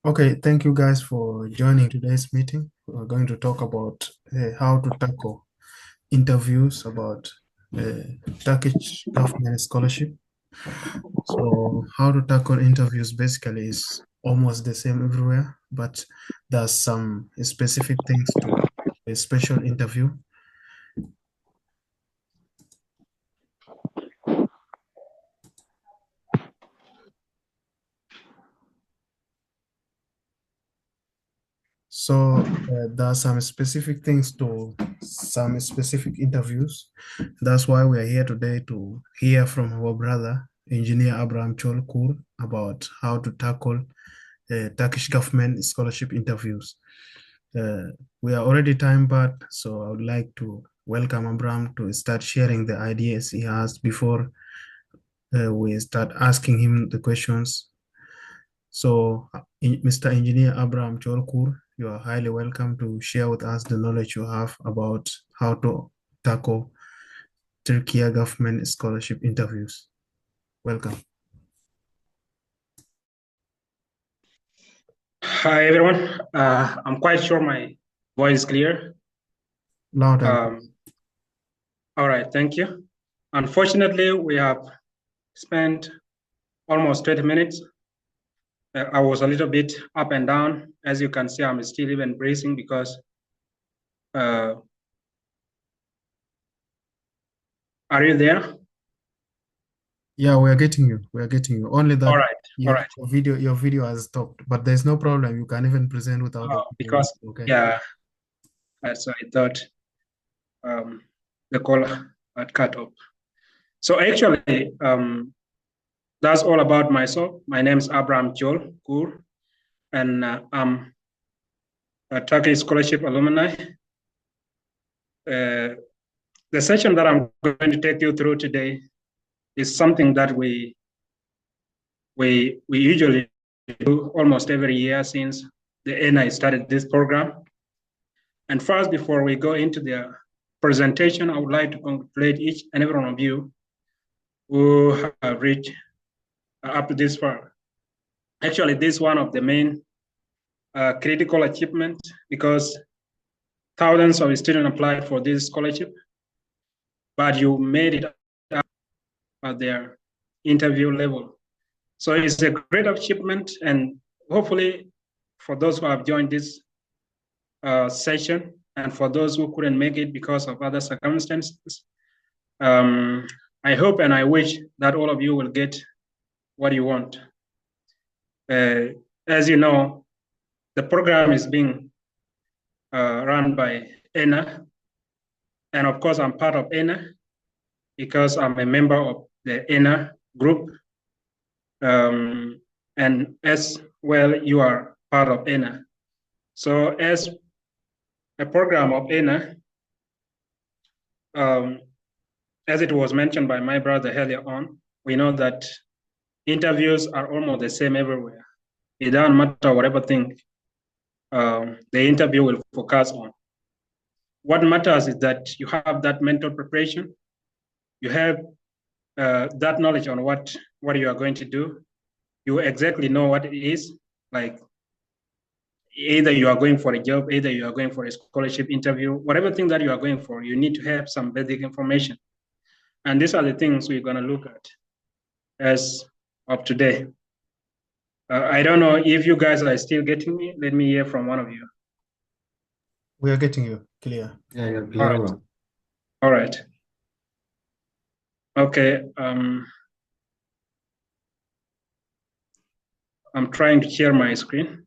Okay, thank you guys for joining today's meeting. We're going to talk about how to tackle interviews about Turkish government scholarship. So, how to tackle interviews basically is almost the same everywhere, but there's some specific things to a special interview. So, there are some specific things to some specific interviews. That's why we are here today to hear from our brother, Engineer Abraham Chol Kur, about how to tackle Turkish government scholarship interviews. Uh, we are already time bad, so I would like to welcome Abraham to start sharing the ideas he has before we start asking him the questions. So, Mr. Engineer Abraham Chol Kur, you are highly welcome to share with us the knowledge you have about how to tackle Turkey government scholarship interviews. Welcome. Hi everyone. I'm quite sure my voice is clear. Loud and clear. Um, all right, thank you. Unfortunately, we have spent almost 20 minutes. I was a little bit up and down. As you can see, I'm still even bracing because uh, are you there? Yeah, we are getting you. We are getting you. Only All that right, all right. your video has stopped, but there's no problem. You can even present without the video. Because Okay. yeah, so I thought um, the call had cut off. So actually, that's all about myself. My name is Abraham Chol Kur, and I'm a Turkish scholarship alumni. Uh, the session that I'm going to take you through today is something that we usually do almost every year since the ENA started this program. And first, before we go into the presentation, I would like to congratulate each and every one of you who have reached up to this far. Actually, this is one of the main critical achievements because thousands of students applied for this scholarship, but you made it up at their interview level. So it's a great achievement, and hopefully for those who have joined this session and for those who couldn't make it because of other circumstances, um, I hope and I wish that all of you will get what you want. As you know, the program is being run by ENA, and of course I'm part of ENA because I'm a member of the ENA group. And as well, you are part of ENA. So as a program of ENA, as it was mentioned by my brother earlier on, we know that interviews are almost the same everywhere. It doesn't matter whatever thing the interview will focus on. What matters is that you have that mental preparation, you have that knowledge on what you are going to do. You exactly know what it is. Like either you are going for a job, either you are going for a scholarship interview, whatever thing that you are going for, you need to have some basic information. And these are the things we're going to look at as of today. I don't know if you guys are still getting me. Let me hear from one of you. We are getting you clear. Yeah, you're All clear, right. bro. All right. Okay. I'm trying to share my screen.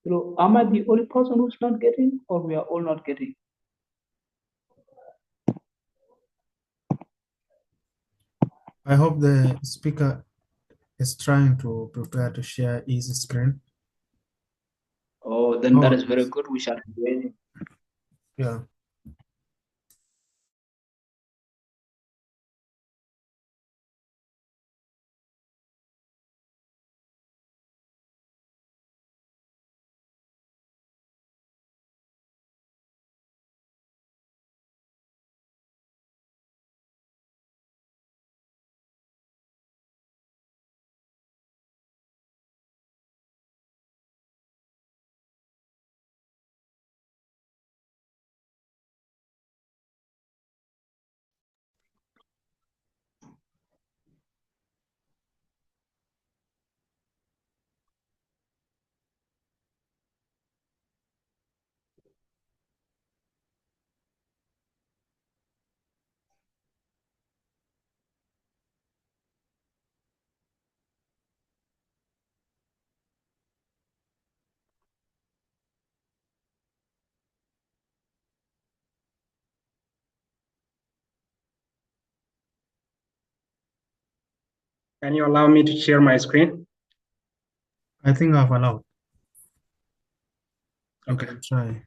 So am I the only person who's not getting, or we are all not getting? I hope the speaker is trying to prepare to share his screen. Oh, then that Oh, is very good. We shall be waiting. yeah. Can you allow me to share my screen? I think I've allowed. You Okay. can try.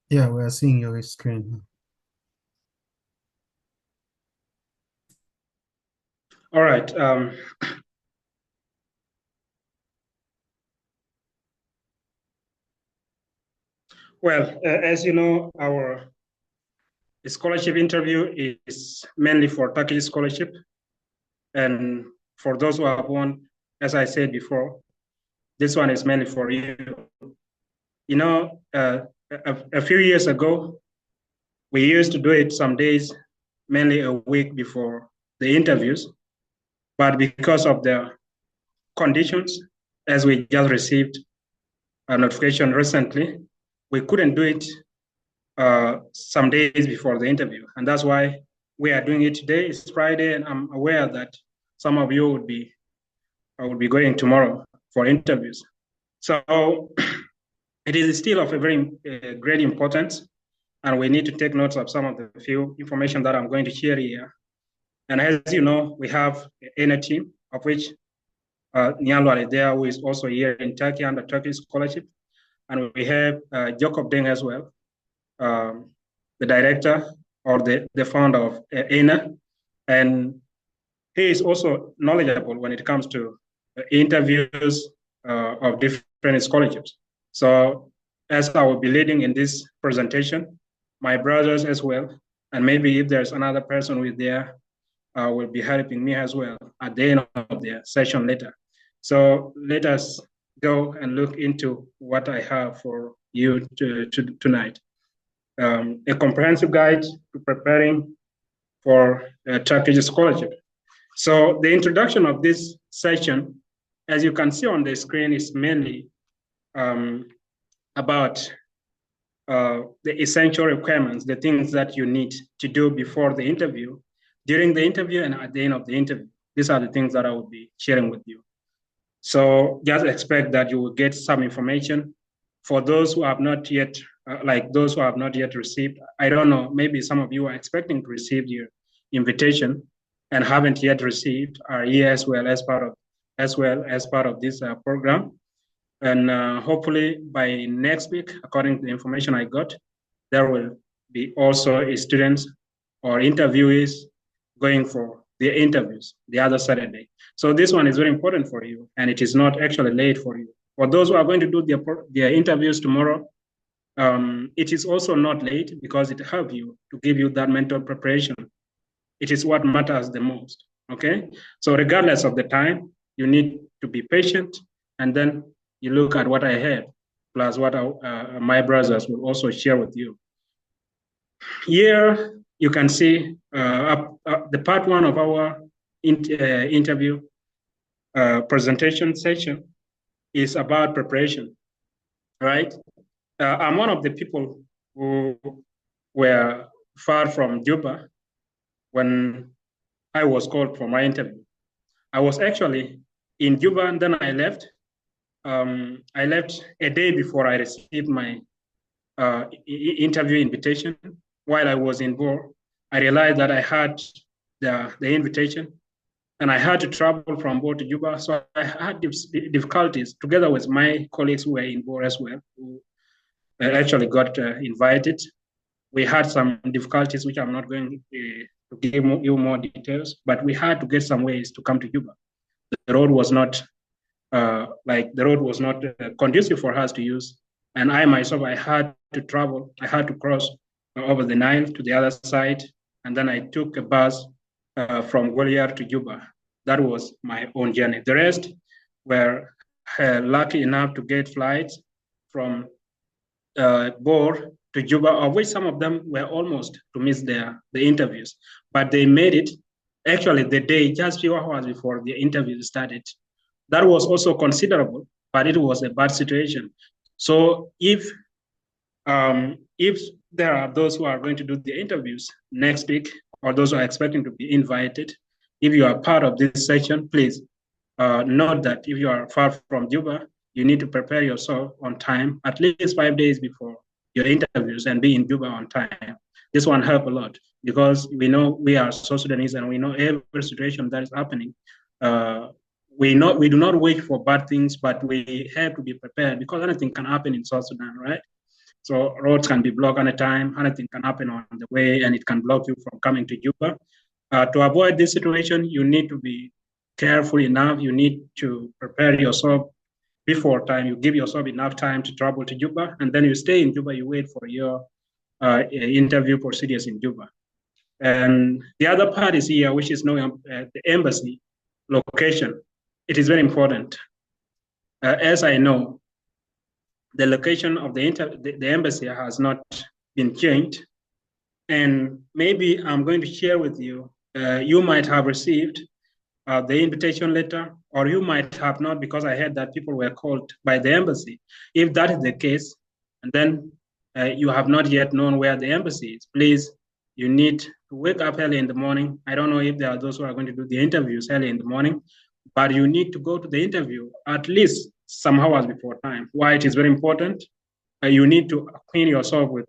Yeah, we are seeing your screen. All right. Well, as you know, our scholarship interview is mainly for Turkish scholarship. And for those who have won, as I said before, this one is mainly for you. You know, a few years ago, we used to do it some days, mainly a week before the interviews. But because of the conditions, as we just received a notification recently, we couldn't do it some days before the interview. And that's why we are doing it today. It's Friday, and I'm aware that some of you would be going tomorrow for interviews. So it is still of a very great importance, and we need to take notes of some of the few information that I'm going to share here. And as you know, we have an ENA team, of which Nyalo is there, who is also here in Turkey under Turkish scholarship. And we have Jacob Deng as well, the director or the founder of ENA. And he is also knowledgeable when it comes to interviews of different scholarships. So as I will be leading in this presentation, my brothers as well, and maybe if there's another person who is there, will be helping me as well at the end of the session later. So let us go and look into what I have for you tonight. A comprehensive guide to preparing for a Turkish scholarship. So the introduction of this session, as you can see on the screen, is mainly about the essential requirements, the things that you need to do before the interview, during the interview, and at the end of the interview. These are the things that I will be sharing with you. So just expect that you will get some information. For those who have not yet, like those who have not yet received, I don't know, maybe some of you are expecting to receive your invitation and haven't yet received, are here as well as part of this program. And hopefully by next week, according to the information I got, there will be also students or interviewees going for the interviews the other Saturday. So this one is very important for you, and it is not actually late for you. For those who are going to do their interviews tomorrow, it is also not late because it helps you to give you that mental preparation. It is what matters the most, okay? So regardless of the time, you need to be patient, and then you look at what I have, plus what my brothers will also share with you. Here, you can see the part one of our interview presentation session is about preparation, right? I'm one of the people who were far from Juba when I was called for my interview. I was actually in Juba and then I left. I left a day before I received my interview invitation. While I was in Bor, I realized that I had the invitation and I had to travel from Bor to Juba. So I had difficulties together with my colleagues who were in Bor as well, who actually got invited. We had some difficulties, which I'm not going to give you more details, but we had to get some ways to come to Juba. The road was not conducive for us to use. And I myself, I had to travel. I had to cross over the Nile to the other side. And then I took a bus from Gwalior to Juba. That was my own journey. The rest were lucky enough to get flights from Bor to Juba, of which some of them were almost to miss the interviews. But they made it actually the day, just few hours before the interview started. That was also considerable, but it was a bad situation. So if there are those who are going to do the interviews next week, or those who are expecting to be invited, if you are part of this section, please note that if you are far from Juba, you need to prepare yourself on time, at least 5 days before your interviews, and be in Juba on time. This one helped a lot because we know we are South Sudanese and we know every situation that is happening. We do not wait for bad things, but we have to be prepared because anything can happen in South Sudan, right? So roads can be blocked anytime, anything can happen on the way, and it can block you from coming to Juba. To avoid this situation, you need to be careful enough. You need to prepare yourself before time. You give yourself enough time to travel to Juba, and then you stay in Juba. You wait for your interview procedures in Juba. And the other part is here, which is knowing the embassy location. It is very important. As I know, the location of the embassy has not been changed. And maybe I'm going to share with you, you might have received the invitation letter, or you might have not, because I heard that people were called by the embassy. If that is the case, and then you have not yet known where the embassy is, please, you need to wake up early in the morning. I don't know if there are those who are going to do the interviews early in the morning, but you need to go to the interview at least some hours before time. Why it is very important? You need to acquaint yourself with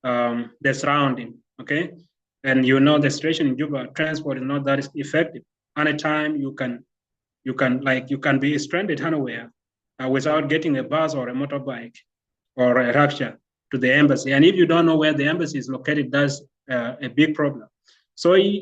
the surrounding, okay? And you know the situation in Juba, transport is not that effective. Anytime you can be stranded anywhere without getting a bus or a motorbike or a rickshaw to the embassy. And if you don't know where the embassy is located, that's a big problem. So here,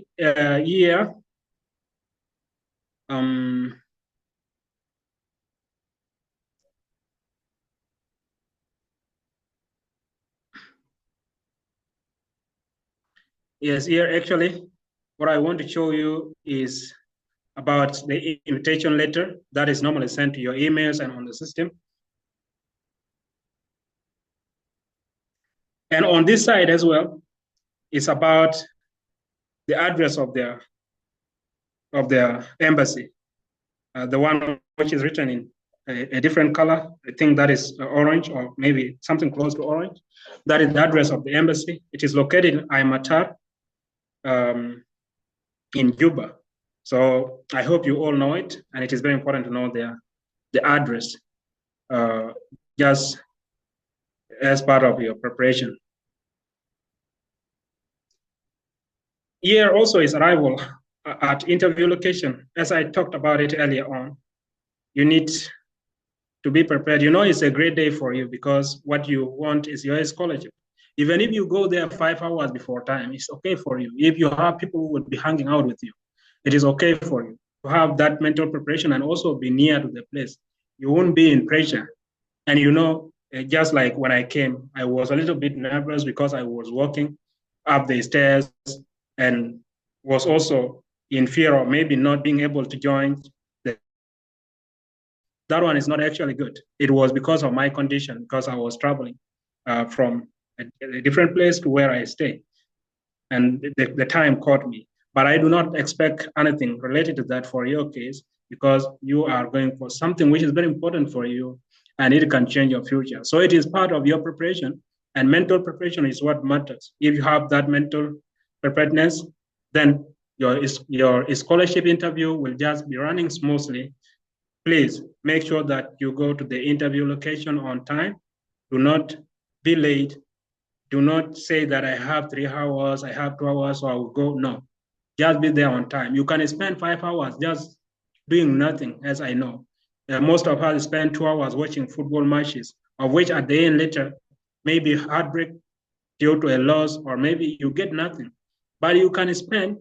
yes, here actually, what I want to show you is about the invitation letter that is normally sent to your emails and on the system. And on this side as well, it's about the address of their embassy, the one which is written in a different color. I think that is orange, or maybe something close to orange. That is the address of the embassy. It is located in Aimatar in Juba. So I hope you all know it, and it is very important to know the address just as part of your preparation. Here also is arrival at interview location. As I talked about it earlier on, you need to be prepared. You know, it's a great day for you because what you want is your scholarship. Even if you go there 5 hours before time, it's okay for you. If you have people who would be hanging out with you, it is okay for you to have that mental preparation and also be near to the place. You won't be in pressure. And you know, just like when I came, I was a little bit nervous because I was walking up the stairs and was also in fear of maybe not being able to join. That one is not actually good. It was because of my condition, because I was traveling from a different place to where I stay. And the time caught me. But I do not expect anything related to that for your case, because you are going for something which is very important for you and it can change your future. So it is part of your preparation And mental preparation is what matters. If you have that mental preparedness, then your scholarship interview will just be running smoothly. Please make sure that you go to the interview location on time. Do not be late. Do not say that I have 3 hours, I have 2 hours, so I will go. No, just be there on time. You can spend 5 hours just doing nothing, as I know. Most of us spend 2 hours watching football matches, of which at the end later, maybe heartbreak due to a loss, or maybe you get nothing. But you can spend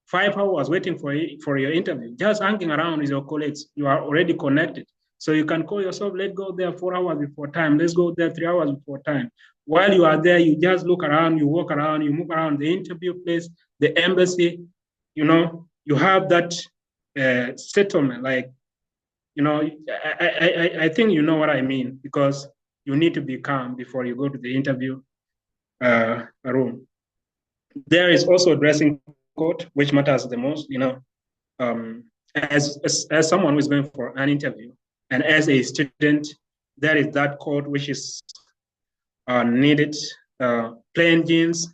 5 hours waiting for your interview, just hanging around with your colleagues. You are already connected. So you can call yourself, let's go there 4 hours before time. Let's go there 3 hours before time. While you are there, you just look around, you walk around, you move around the interview place, the embassy, you have that settlement. Like, I think you know what I mean, because you need to be calm before you go to the interview room. There is also dressing code, which matters the most, as someone who is going for an interview and as a student, there is that code which is needed. Plain jeans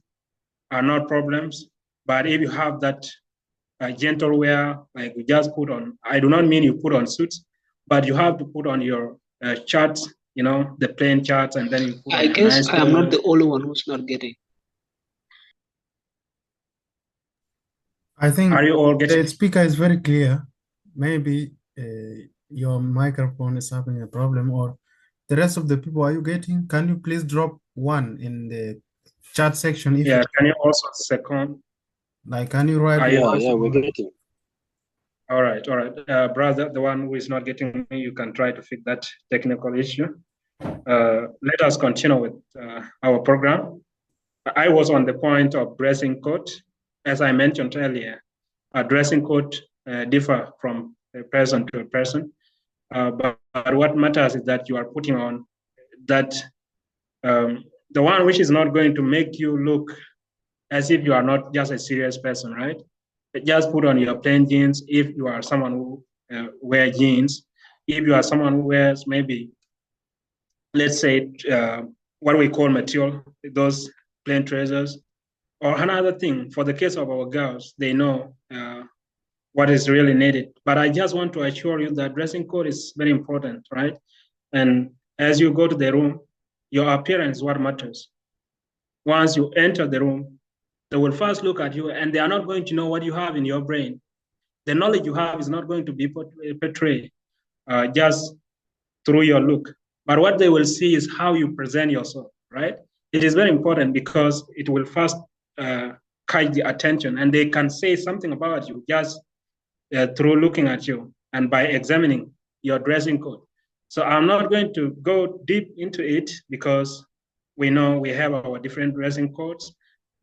are not problems, but if you have that gentle wear, like you just put on, I do not mean you put on suits, but you have to put on your charts, the plain charts, and then you put on I guess nice I am not clothes. the only one who's not getting. I think Are you all getting the speaker is very clear. Maybe your microphone is having a problem, or the rest of the people, are you getting? Can you please drop one in the chat section if Yeah, you can you also second? like? Can you write Are you one? Yeah, we're getting. All right. Brother, the one who is not getting me, you can try to fix that technical issue. Let us continue with our program. I was on the point of dressing code. As I mentioned earlier, a dressing code differ from a person to a person. But what matters is that you are putting on that the one which is not going to make you look as if you are not just a serious person, right? Just put on your plain jeans if you are someone who wear jeans. If you are someone who wears maybe, let's say, what we call material, those plain trousers. Or another thing, for the case of our girls, they know what is really needed. But I just want to assure you that dressing code is very important, right? And as you go to the room, your appearance is what matters. Once you enter the room, they will first look at you and they are not going to know what you have in your brain. The knowledge you have is not going to be portrayed just through your look. But what they will see is how you present yourself, right? It is very important because it will first catch the attention and they can say something about you just through looking at you and by examining your dressing code. So I'm not going to go deep into it because we know we have our different dressing codes,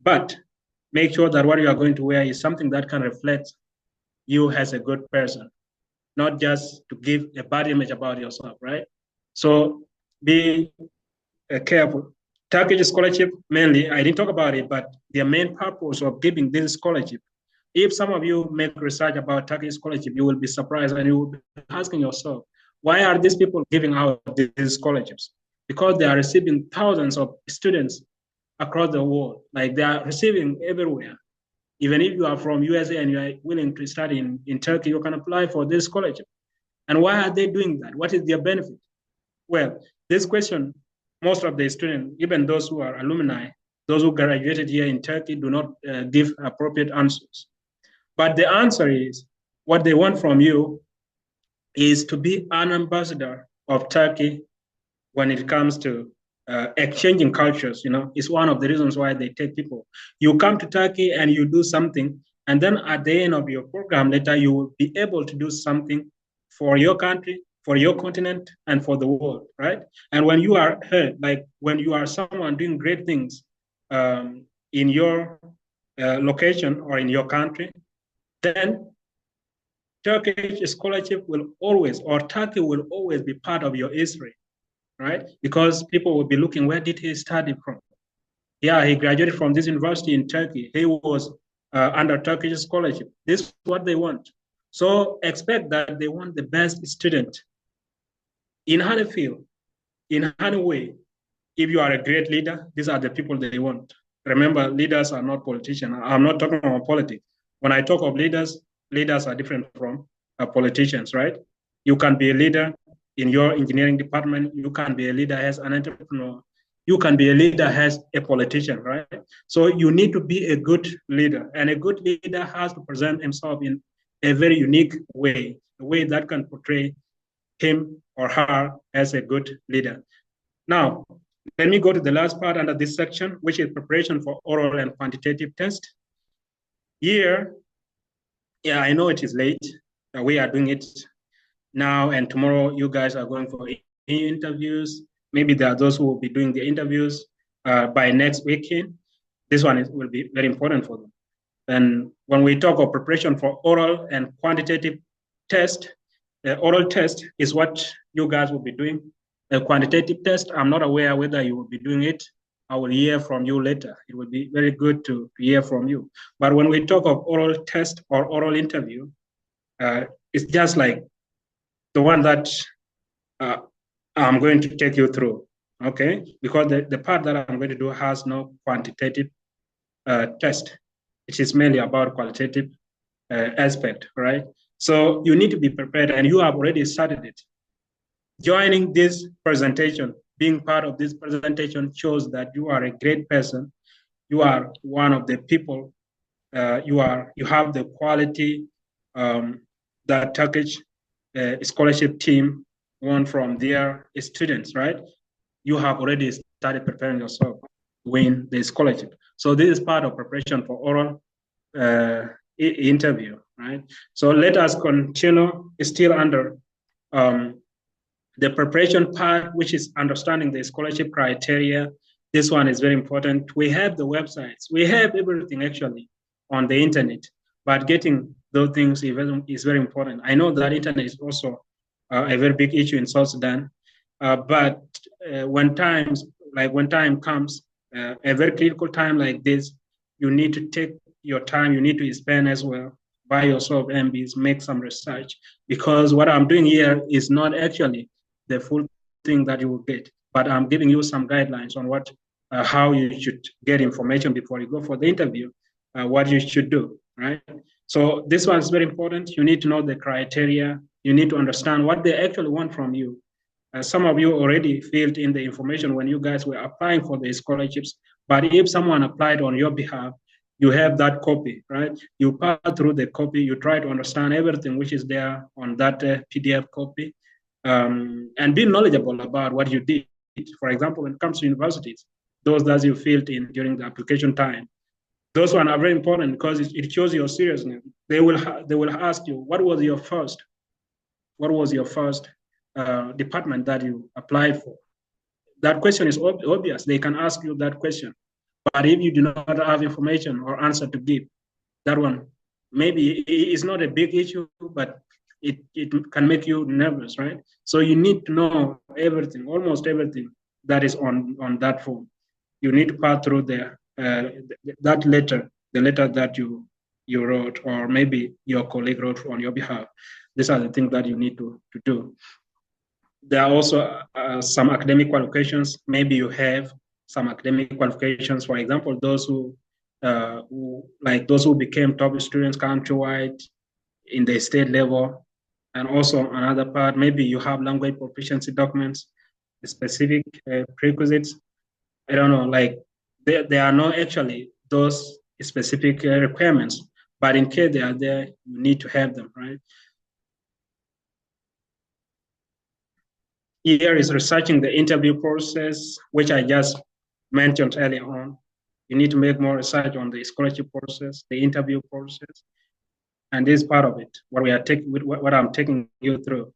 but make sure that what you are going to wear is something that can reflect you as a good person, not just to give a bad image about yourself, right? So be careful. Turkish scholarship, mainly, I didn't talk about it, but the main purpose of giving this scholarship, if some of you make research about Turkish scholarship, you will be surprised and you will be asking yourself, why are these people giving out these scholarships? Because they are receiving thousands of students across the world. Like they are receiving everywhere. Even if you are from USA and you are willing to study in Turkey, you can apply for this scholarship. And why are they doing that? What is their benefit? Well, this question, most of the students, even those who are alumni, those who graduated here in Turkey, do not give appropriate answers. But the answer is what they want from you is to be an ambassador of Turkey when it comes to exchanging cultures. It's one of the reasons why they take people. You come to Turkey and you do something, and then at the end of your program later, you will be able to do something for your country, for your continent, and for the world, right? And when you are heard, like when you are someone doing great things in your location or in your country, then Turkish scholarship will always, or Turkey will always be part of your history, right? Because people will be looking, where did he study from? Yeah, he graduated from this university in Turkey. He was under Turkish scholarship. This is what they want. So expect that they want the best student in any field, in any way. if you are a great leader, these are the people they want. Remember, leaders are not politicians. I'm not talking about politics. When I talk of leaders, leaders are different from politicians, right? You can be a leader in your engineering department. You can be a leader as an entrepreneur. You can be a leader as a politician, right? So you need to be a good leader. And a good leader has to present himself in a very unique way, a way that can portray him or her as a good leader. Now, let me go to the last part under this section, which is preparation for oral and quantitative test. Here, yeah, I know it is late. We are doing it now, and tomorrow you guys are going for interviews. Maybe there are those who will be doing the interviews by next weekend. This one will be very important for them. And when we talk of preparation for oral and quantitative test, the oral test is what you guys will be doing. A quantitative test, I'm not aware whether you will be doing it. I will hear from you later. It would be very good to hear from you. But when we talk of oral test or oral interview, it's just like the one that I'm going to take you through, okay? Because the part that I'm going to do has no quantitative test. It is mainly about qualitative aspect, right? So you need to be prepared, and you have already started it. Joining this presentation, being part of this presentation shows that you are a great person. You are one of the people. You have the quality that Turkish scholarship team won from their students, right? You have already started preparing yourself to win the scholarship. So this is part of preparation for oral interview, right? So let us continue still under the preparation part, which is understanding the scholarship criteria. This one is very important. We have the websites. We have everything actually on the internet, but getting those things is very important. I know that internet is also a very big issue in South Sudan, but when time comes, a very critical time like this, you need to take your time. You need to spend as well, buy yourself MBs, make some research, because what I'm doing here is not actually the full thing that you will get, but I'm giving you some guidelines on how you should get information before you go for the interview, what you should do, right? So this one is very important. You need to know the criteria. You need to understand what they actually want from you. Some of you already filled in the information when you guys were applying for the scholarships, but if someone applied on your behalf, you have that copy, right? You pass through the copy, you try to understand everything which is there on that PDF copy, and be knowledgeable about what you did. For example, when it comes to universities, those that you filled in during the application time, those ones are very important because it shows your seriousness. They will ask you, what was your first department that you applied for? That question is obvious. They can ask you that question. But if you do not have information or answer to give, that one maybe it's not a big issue, but it can make you nervous, right? So you need to know everything, almost everything that is on that form. You need to pass through that letter, the letter that you wrote, or maybe your colleague wrote on your behalf. These are the things that you need to do. There are also some academic qualifications. Maybe you have some academic qualifications. For example, those who became top students countrywide in the state level. And also another part, maybe you have language proficiency documents, specific prerequisites. I don't know, like there are not actually those specific requirements, but in case they are there, you need to have them, right? Here is researching the interview process, which I just mentioned earlier on. You need to make more research on the scholarship process, the interview process, and this is part of it. What I'm taking you through.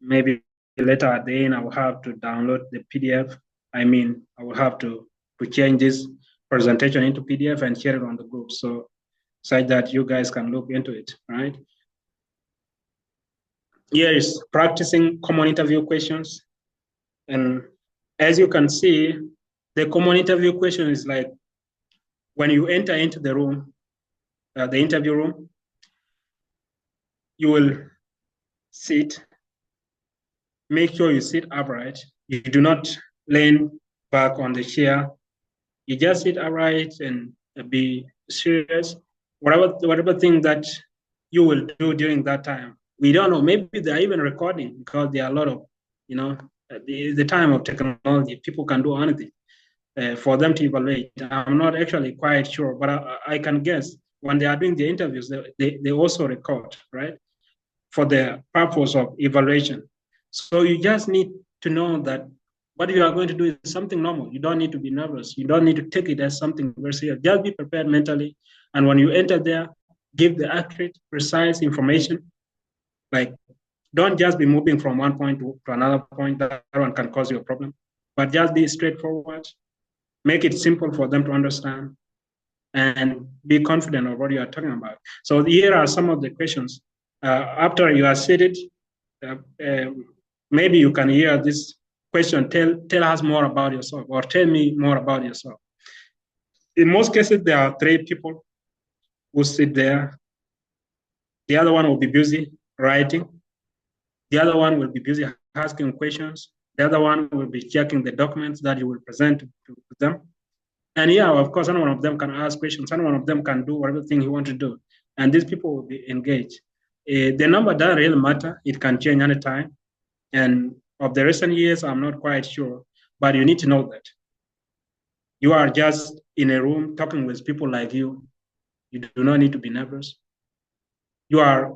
Maybe later at the end, I will have to download the PDF. I will have to change this presentation into PDF and share it on the group, so such that you guys can look into it, right? Here is practicing common interview questions. And as you can see, the common interview question is like when you enter into the room, the interview room, you will sit, make sure you sit upright. You do not lean back on the chair. You just sit upright and be serious. Whatever thing that you will do during that time, we don't know. Maybe they're even recording because there are a lot of, the time of technology, people can do anything for them to evaluate. I'm not actually quite sure, but I can guess when they are doing the interviews, they also record, right, for the purpose of evaluation. So you just need to know that what you are going to do is something normal. You don't need to be nervous. You don't need to take it as something very serious. Just be prepared mentally. And when you enter there, give the accurate, precise information. Like, don't just be moving from one point to another point. That one can cause you a problem. But just be straightforward. Make it simple for them to understand and be confident of what you are talking about. So here are some of the questions. After you are seated, maybe you can hear this question, tell us more about yourself, or tell me more about yourself. In most cases, there are three people who sit there. The other one will be busy writing. The other one will be busy asking questions. The other one will be checking the documents that you will present to them. And yeah, of course, any one of them can ask questions. Any one of them can do whatever thing you want to do. And these people will be engaged. The number doesn't really matter. It can change anytime. And of the recent years, I'm not quite sure. But you need to know that you are just in a room talking with people like you. You do not need to be nervous. You are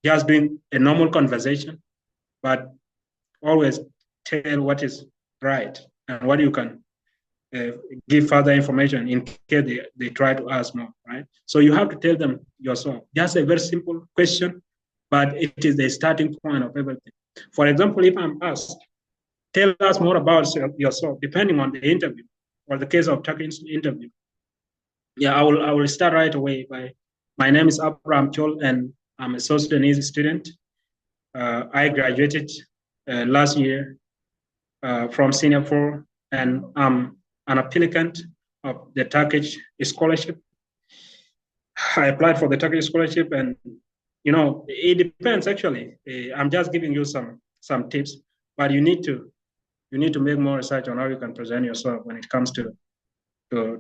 just doing a normal conversation, but always tell what is right and what you can give further information in case they try to ask more, right? So you have to tell them yourself. Just a very simple question, but it is the starting point of everything. For example, if I'm asked, tell us more about yourself, depending on the interview or the case of Turkey's interview. Yeah, I will start right away by, my name is Abraham Chol, and I'm a South Sudanese student. I graduated last year from Senior 4, and I'm an applicant of the Turkish scholarship. I applied for the Turkish scholarship, and it depends actually. I'm just giving you some tips, but you need to make more research on how you can present yourself when it comes to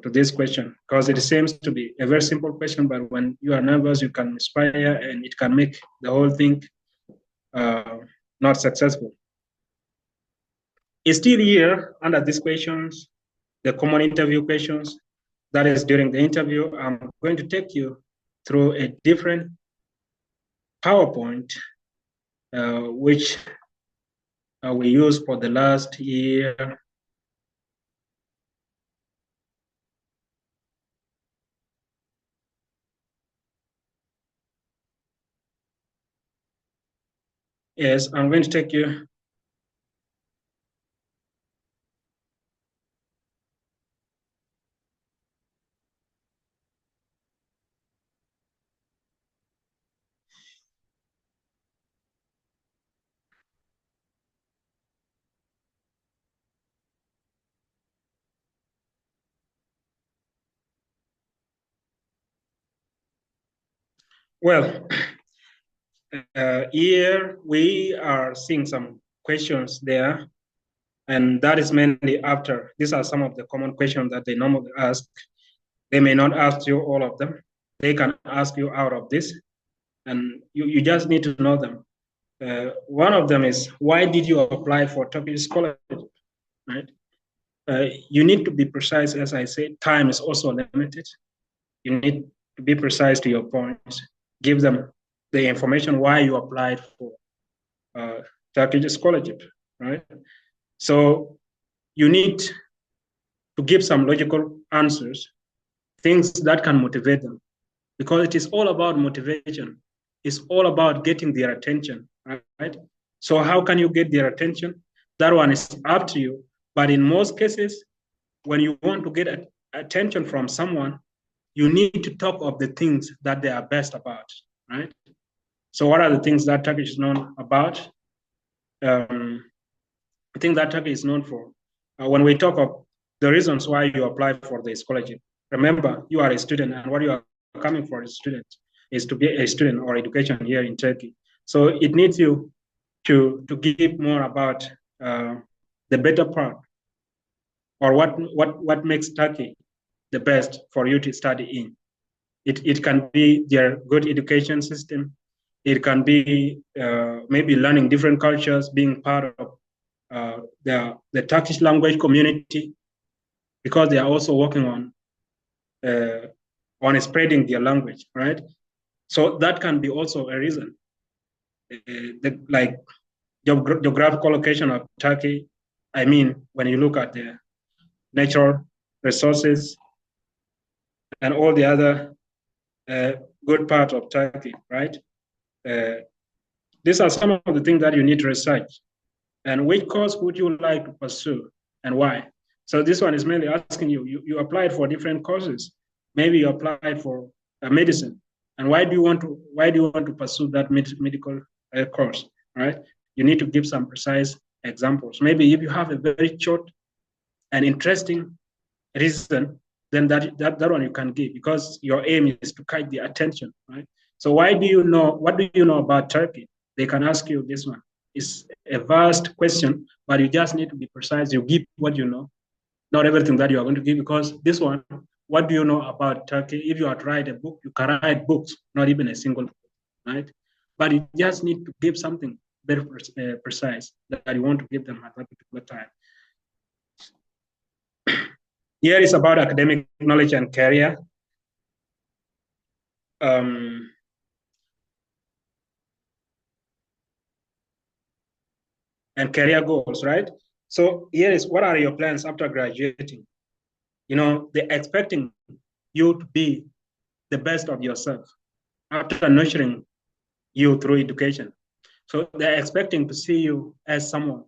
this question, because it seems to be a very simple question, but when you are nervous, you can misfire, and it can make the whole thing not successful. It's still here under these questions, the common interview questions. That is, during the interview, I'm going to take you through a different PowerPoint, which we used for the last year. Yes, I'm going to take you. Well, here we are seeing some questions there, and that is mainly after. These are some of the common questions that they normally ask. They may not ask you all of them. They can ask you out of this, and you just need to know them. One of them is, why did you apply for Turkish scholarship, right? You need to be precise, as I said. Time is also limited. You need to be precise to your points. Give them the information why you applied for Turkish scholarship, right? So you need to give some logical answers, things that can motivate them, because it is all about motivation. It's all about getting their attention, right? So how can you get their attention? That one is up to you. But in most cases, when you want to get attention from someone, you need to talk of the things that they are best about, right? So what are the things that Turkey is known about? I think that Turkey is known for, when we talk of the reasons why you apply for the scholarship, remember, you are a student, and what you are coming for as a student is to be a student or education here in Turkey. So it needs you to give more about the better part or what makes Turkey the best for you to study in. It can be their good education system. It can be maybe learning different cultures, being part of the Turkish language community, because they are also working on spreading their language, right? So that can be also a reason. Like geographical location of Turkey, I mean, when you look at the natural resources and all the other good parts of Turkey, right? These are some of the things that you need to research. And which course would you like to pursue and why? So this one is mainly asking you applied for different courses. Maybe you applied for medicine. And why do you want to pursue that medical course, right? You need to give some precise examples. Maybe if you have a very short and interesting reason, then that one you can give, because your aim is to catch the attention, right? So what do you know about Turkey? They can ask you this one. It's a vast question, but you just need to be precise. You give what you know, not everything that you are going to give, because this one, what do you know about Turkey? If you are to write a book, you can write books, not even a single book, right? But you just need to give something very precise that you want to give them at that particular time. Here is about academic knowledge and career. And career goals, right? So here is, what are your plans after graduating? You know, they're expecting you to be the best of yourself after nurturing you through education. So they're expecting to see you as someone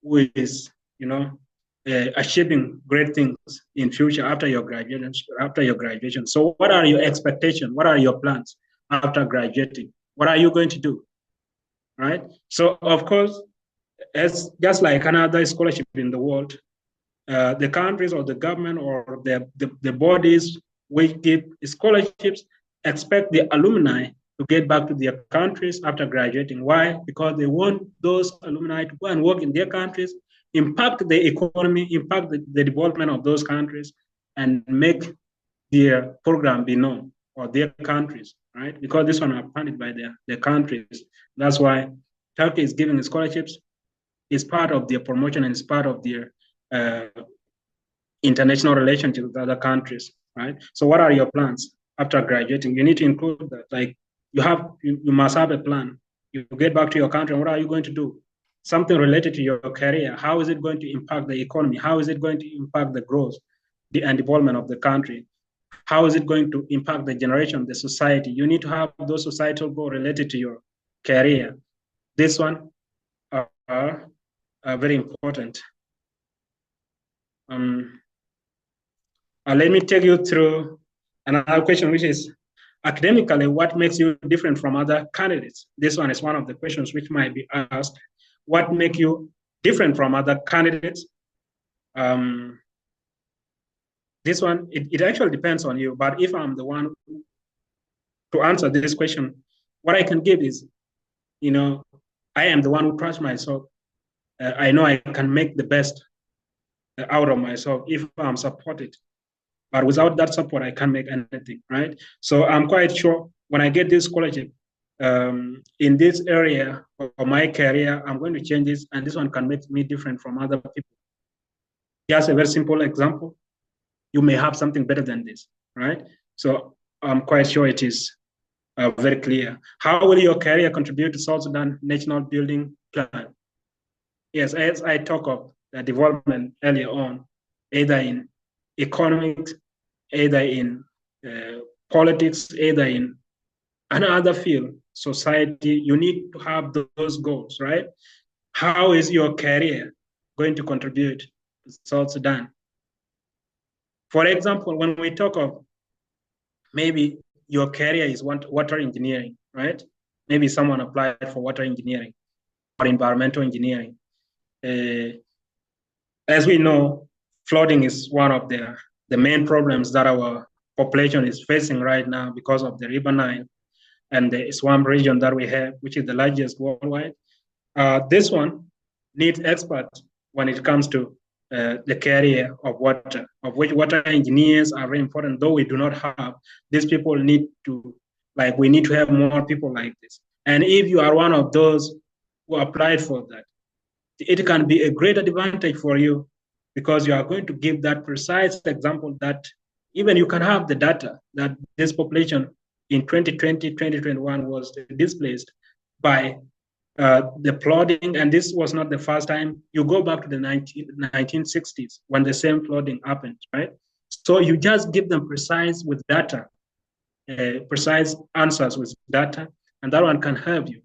who is, achieving great things in future after your graduation. So what are your expectations? What are your plans after graduating? What are you going to do? Right? So of course, as just like another scholarship in the world, the countries or the government or the bodies which give scholarships expect the alumni to get back to their countries after graduating. Why? Because they want those alumni to go and work in their countries, impact the economy, impact the development of those countries, and make their program be known, or their countries, right? Because this one are funded by their countries. That's why Turkey is giving scholarships. It's part of their promotion and it's part of their international relationship with other countries, right? So what are your plans after graduating? You need to include that. Like you must have a plan. You get back to your country, and what are you going to do? Something related to your career. How is it going to impact the economy? How is it going to impact the growth and development of the country? How is it going to impact the generation, the society? You need to have those societal goals related to your career. This one are very important. Let me take you through another question, which is academically, what makes you different from other candidates? This one is one of the questions which might be asked. What makes you different from other candidates? This one, it actually depends on you, but if I'm the one to answer this question, what I can give is, I am the one who trusts myself. I know I can make the best out of myself if I'm supported. But without that support, I can't make anything, right? So I'm quite sure when I get this scholarship in this area of my career, I'm going to change this, and this one can make me different from other people. Just a very simple example. You may have something better than this, right? So I'm quite sure it is very clear. How will your career contribute to South Sudan national building plan? Yes, as I talk of the development earlier on, either in economics, either in politics, either in another field, society, you need to have those goals, right? How is your career going to contribute to South Sudan? For example, when we talk of maybe your career is water engineering, right? Maybe someone applied for water engineering or environmental engineering. As we know, flooding is one of the main problems that our population is facing right now because of the River Nile and the swamp region that we have, which is the largest worldwide. This one needs experts when it comes to the carrier of water, of which water engineers are very important. Though we do not have, these people need to, like, we need to have more people like this. And if you are one of those who applied for that, it can be a great advantage for you, because you are going to give that precise example that even you can have the data that this population in 2020, 2021 was displaced by the flooding, and this was not the first time. You go back to the 1960s when the same flooding happened, right? So you just give them precise with data, precise answers with data, and that one can help you.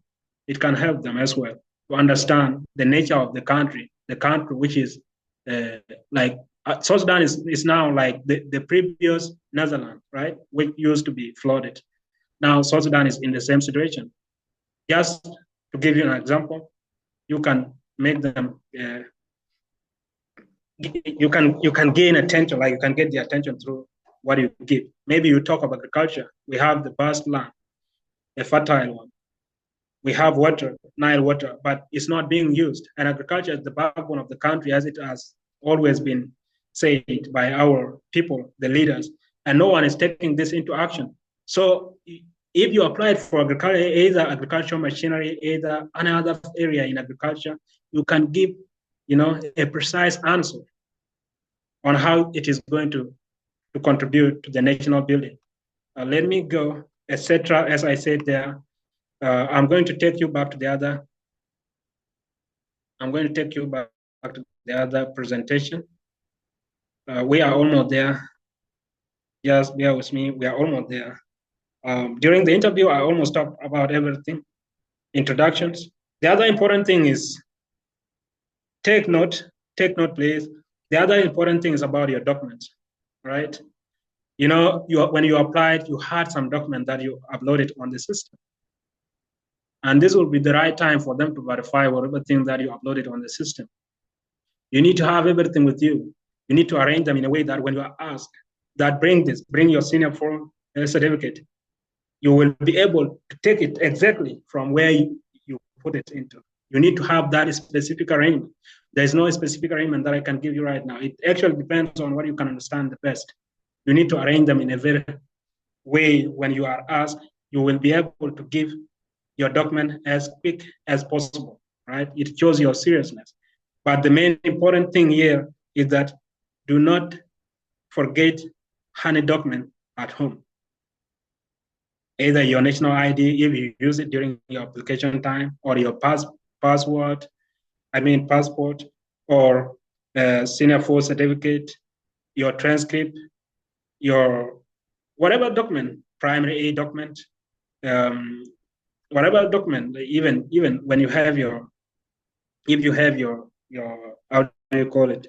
It can help them as well to understand the nature of the country which is like South Sudan is now like the previous Netherlands, right, which used to be flooded. Now South Sudan is in the same situation. Just to give you an example, you can make them, you can gain attention, like you can get the attention through what you give. Maybe you talk about agriculture. We have the vast land, a fertile one. We have water, Nile water, but it's not being used. And agriculture is the backbone of the country, as it has always been said by our people, the leaders, and no one is taking this into action. So if you applied for agriculture, either agricultural machinery, either another area in agriculture, you can give, a precise answer on how it is going to contribute to the national building. Let me go, etc. As I said there, I'm going to take you back to the other. I'm going to take you back to the other presentation. We are almost there. Just bear with me. We are almost there. During the interview, I almost talked about everything. Introductions. The other important thing is take note, please. The other important thing is about your documents, right? When you applied, you had some document that you uploaded on the system. And this will be the right time for them to verify whatever thing that you uploaded on the system. You need to have everything with you. You need to arrange them in a way that when you are asked that bring your senior form certificate, you will be able to take it exactly from where you put it into. You need to have that specific arrangement. There's no specific arrangement that I can give you right now. It actually depends on what you can understand the best. You need to arrange them in a very way when you are asked, you will be able to give your document as quick as possible, right? It shows your seriousness. But the main important thing here is that do not forget any document at home. Either your national ID, if you use it during your application time, or your passport, or senior force certificate, your transcript, your whatever document, primary A document, whatever document, even when you have if you have your how do you call it,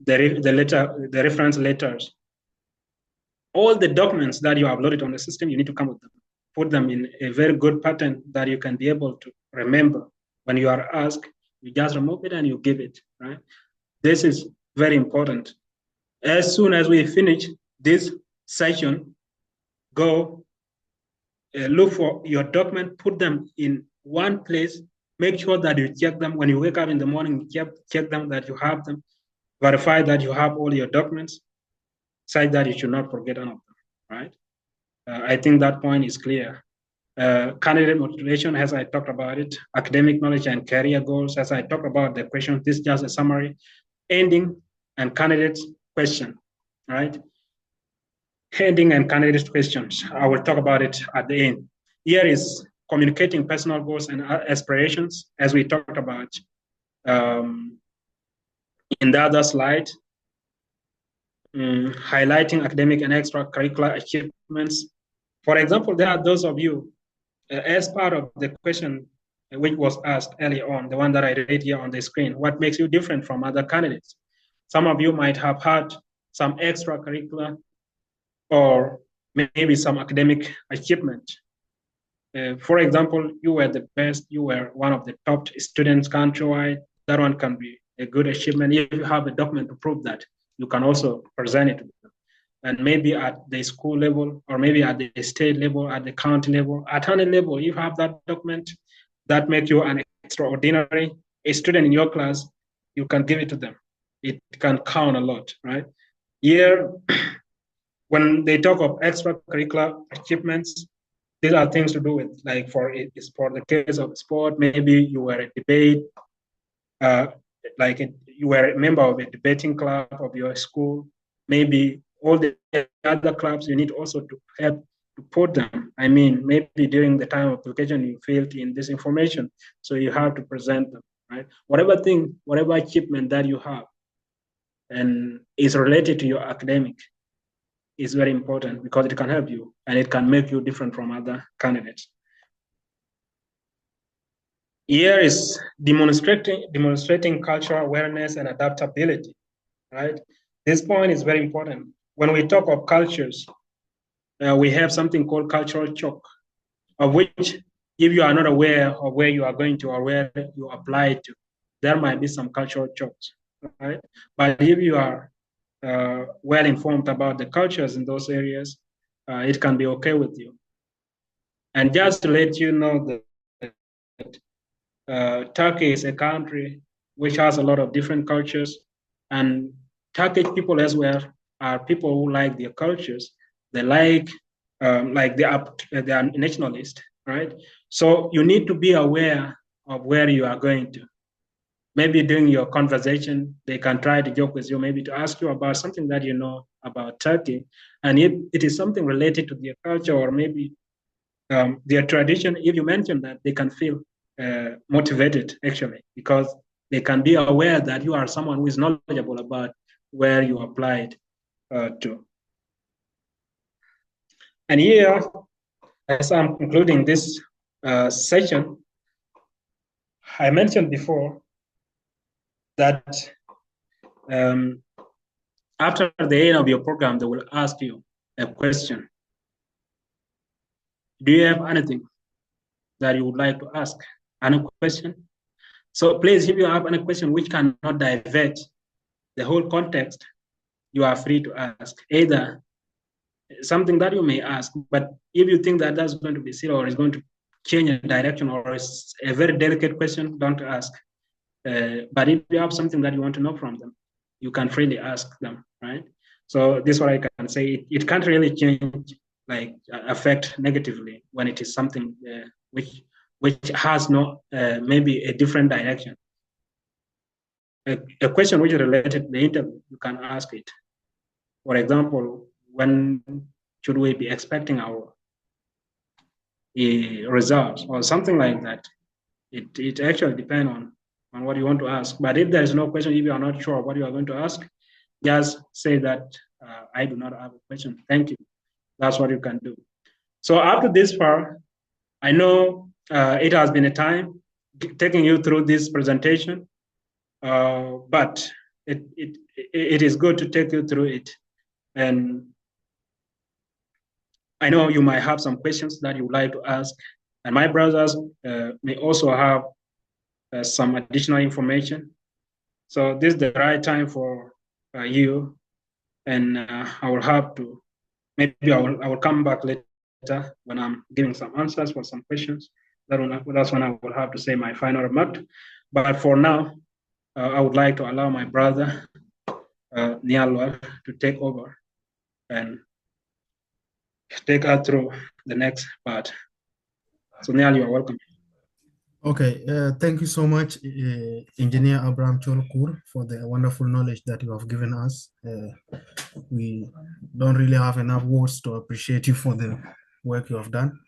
the reference letters, all the documents that you uploaded on the system, you need to come with them, put them in a very good pattern that you can be able to remember. When you are asked, you just remove it and you give it, right? This is very important. As soon as we finish this session, go look for your document, put them in one place, make sure that you check them. When you wake up in the morning, check them, that you have them, verify that you have all your documents, such that you should not forget any of them, right? I think that point is clear. Candidate motivation, as I talked about it, academic knowledge and career goals, as I talked about the question, this is just a summary, ending and candidates question, right? Ending and candidates questions, I will talk about it at the end. Here is communicating personal goals and aspirations, as we talked about in the other slide. Highlighting academic and extracurricular achievements. For example, there are those of you, as part of the question which was asked earlier on, the one that I read here on the screen, what makes you different from other candidates? Some of you might have had some extracurricular or maybe some academic achievement. For example, you were the best, you were one of the top students countrywide. That one can be a good achievement. If you have a document to prove that, you can also present it to them. And maybe at the school level, or maybe at the state level, at the county level, at any level, you have that document that makes you an extraordinary a student in your class, you can give it to them. it can count a lot, right? Here, when they talk of extracurricular achievements, these are things to do with, like for the case of sport, maybe you were a debate, you were a member of a debating club of your school, maybe all the other clubs, you need also to help to put them. I mean, maybe during the time of application, you filled in this information, so you have to present them, right? Whatever achievement that you have and is related to your academic is very important because it can help you and it can make you different from other candidates. Here is demonstrating cultural awareness and adaptability, right? This point is very important. When we talk of cultures, we have something called cultural shock, of which if you are not aware of where you are going to or where you apply to, there might be some cultural shocks, right? But if you are well informed about the cultures in those areas, it can be okay with you. And just to let you know that Turkey is a country which has a lot of different cultures, and Turkish people as well are people who like their cultures. They they are nationalist, right? So you need to be aware of where you are going to. Maybe during your conversation, they can try to joke with you, maybe to ask you about something that you know about Turkey. And if it is something related to their culture or maybe their tradition, if you mention that, they can feel motivated actually, because they can be aware that you are someone who is knowledgeable about where you applied to. And here, as I'm concluding this session, I mentioned before that after the end of your program, they will ask you a question. Do you have anything that you would like to ask? Any question? So please, if you have any question which cannot divert the whole context, you are free to ask. Either something that you may ask, but if you think that that's going to be silly or is going to change a direction or is a very delicate question, don't ask. But if you have something that you want to know from them, you can freely ask them, right? So this is what I can say. It can't really change, affect negatively when it is something which has no maybe a different direction. A question which is related to the interview, you can ask it. For example, when should we be expecting our results or something like that? It actually depends on what you want to ask. But if there is no question, if you are not sure what you are going to ask, just say that I do not have a question. Thank you. That's what you can do. So after this far, I know it has been a time taking you through this presentation, but it is good to take you through it. And I know you might have some questions that you would like to ask, and my brothers may also have some additional information. So this is the right time for you, and I will have to, maybe I will come back later when I'm giving some answers for some questions. That's when I will have to say my final remark. But for now, I would like to allow my brother, Nyalwa, to take over and take us through the next part. So Nyal, you are welcome. Okay, thank you so much, Engineer Abraham Chol Kur, for the wonderful knowledge that you have given us. We don't really have enough words to appreciate you for the work you have done.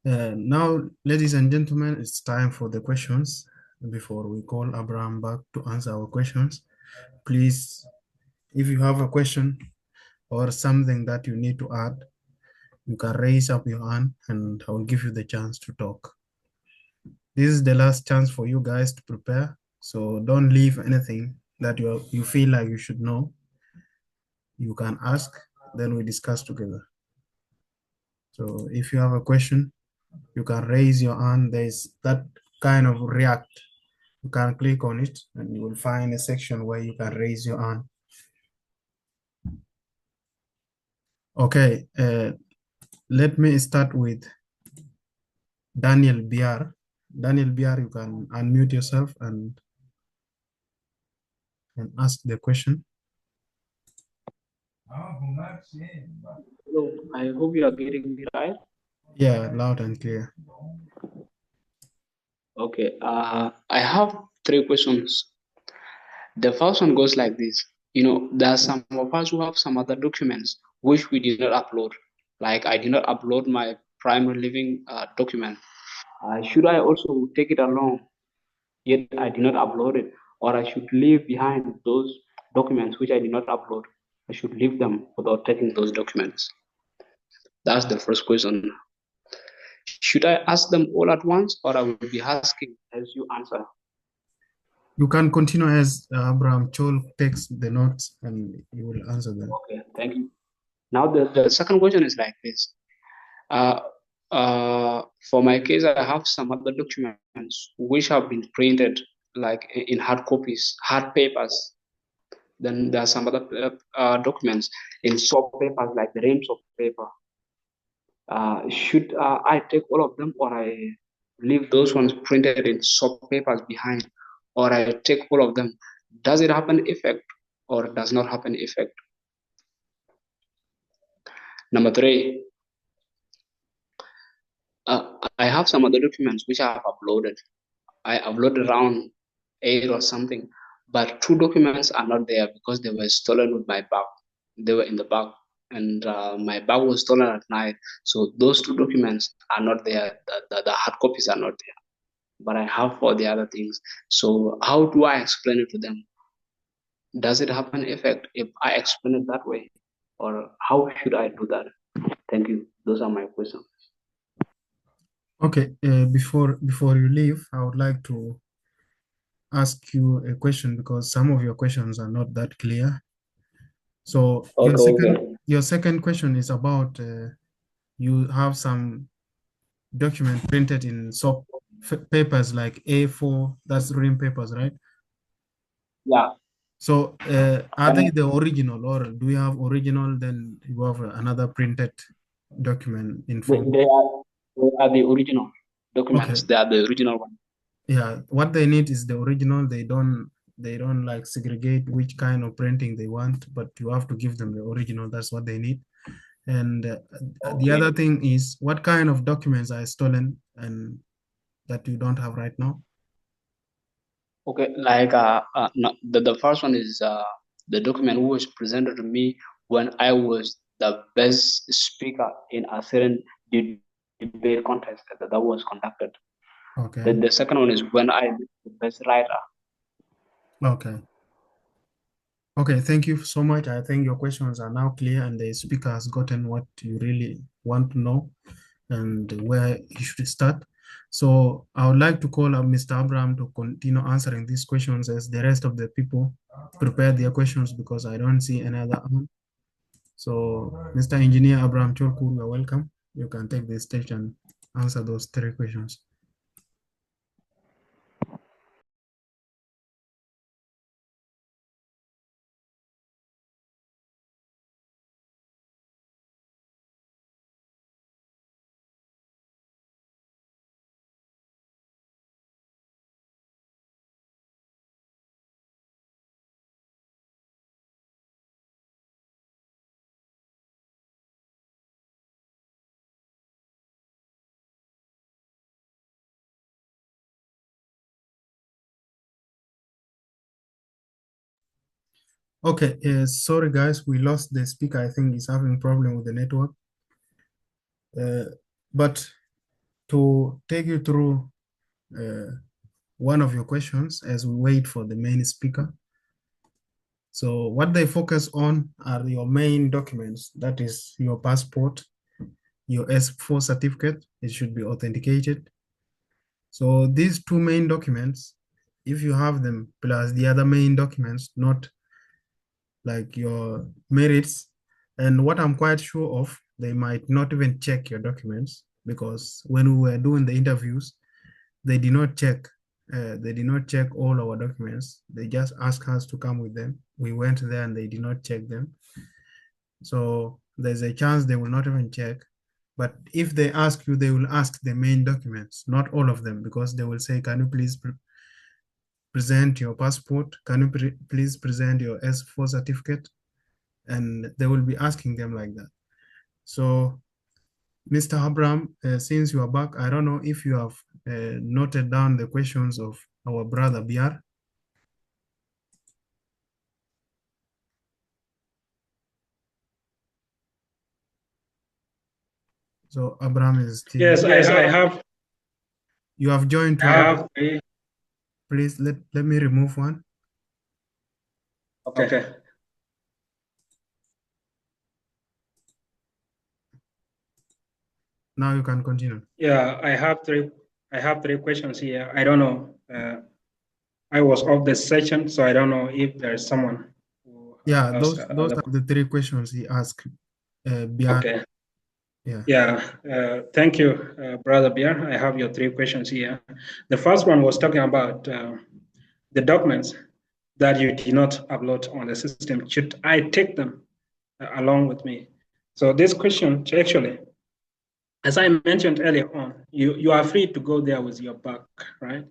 Now, ladies and gentlemen, it's time for the questions. Before we call Abraham back to answer our questions, please, if you have a question or something that you need to add, you can raise up your hand and I will give you the chance to talk. This is the last chance for you guys to prepare, so don't leave anything that you feel like you should know. You can ask, then we discuss together. So if you have a question, you can raise your hand. There's that kind of react. You can click on it and you will find a section where you can raise your hand. Okay, let me start with Daniel Biar. Daniel Biar, you can unmute yourself and and ask the question. Hello, I hope you are getting me right. Yeah, loud and clear. Okay, I have three questions. The first one goes like this. There are some of us who have some other documents which we did not upload. Like I did not upload my primary living document. Should I also take it along? Yet I did not upload it, or I should leave behind those documents which I did not upload. I should leave them without taking those documents. That's the first question. Should I ask them all at once, or I will be asking as you answer? You can continue as Abraham Chol takes the notes and you will answer them. Okay, thank you. Now the second question is like this. Uh, for my case, I have some other documents which have been printed like in hard copies, hard papers. Then there are some other documents in soft papers, like the reams of paper. Should I take all of them, or I leave those ones printed in soft papers behind, or I take all of them? Does it happen effect, or does not happen effect? Number three, I have some other documents which I have uploaded. I uploaded around eight or something, but two documents are not there because they were stolen with my bag. They were in the bag, and my bag was stolen at night. So those two documents are not there. The hard copies are not there, but I have all the other things. So how do I explain it to them? Does it have an effect if I explain it that way, or how should I do that? Thank you. Those are my questions. Okay, before you leave, I would like to ask you a question because some of your questions are not that clear. So Okay, okay. your second question is about you have some document printed in soft papers like A4, that's ream papers, right? Yeah. So are Can I, they the original or do you have original, then you have another printed document in they, front? they are they are the original Okay, documents. They are the original one. yeah, what they need is the original. They don't like segregate which kind of printing they want, but you have to give them the original. That's what they need. And the Okay. other thing is what kind of documents are stolen and that you don't have right now? Okay. Like no, the first one is the document who was presented to me when I was the best speaker in a certain debate contest that was conducted. Okay, The second one is when I was the best writer. okay, okay. Thank you so much. I think your questions are now clear, and the speaker has gotten what you really want to know and where you should start. So I would like to call up Mr. Abraham to continue answering these questions as the rest of the people prepare their questions because I don't see any other hand. So Mr. Engineer Abraham Chol Kur, you're welcome. You can take the stage and answer those three questions. Okay, sorry guys, we lost the speaker. I think he's having problem with the network. Uh, but to take you through uh, one of your questions as we wait for the main speaker. So what they focus on are your main documents. That is your passport, your S4 certificate. It should be authenticated. So these two main documents, if you have them plus the other main documents, not like your merits, and what I'm quite sure of, they might not even check your documents because when we were doing the interviews, they did not check. They did not check all our documents. They just asked us to come with them. We went there and they did not check them. So there's a chance they will not even check. But if they ask you, they will ask the main documents, not all of them, because they will say, "Can you please present your passport? Can you please present your S4 certificate? And they will be asking them like that. So, Mr. Abraham, since you are back, I don't know if you have noted down the questions of our brother Biar. So Abraham is still. Yes, I have. You have joined I too. have. Please let me remove one. Okay. Now you can continue. Yeah, I have three questions here. I don't know. I was off the session, so I don't know if there's someone who Yeah, asked those other. are the three questions he asked. Biar. Okay. Yeah. Yeah. Thank you, Brother Biar. I have your three questions here. The first one was talking about the documents that you did not upload on the system. Should I take them along with me? So this question, actually, as I mentioned earlier on, you are free to go there with your bag, right?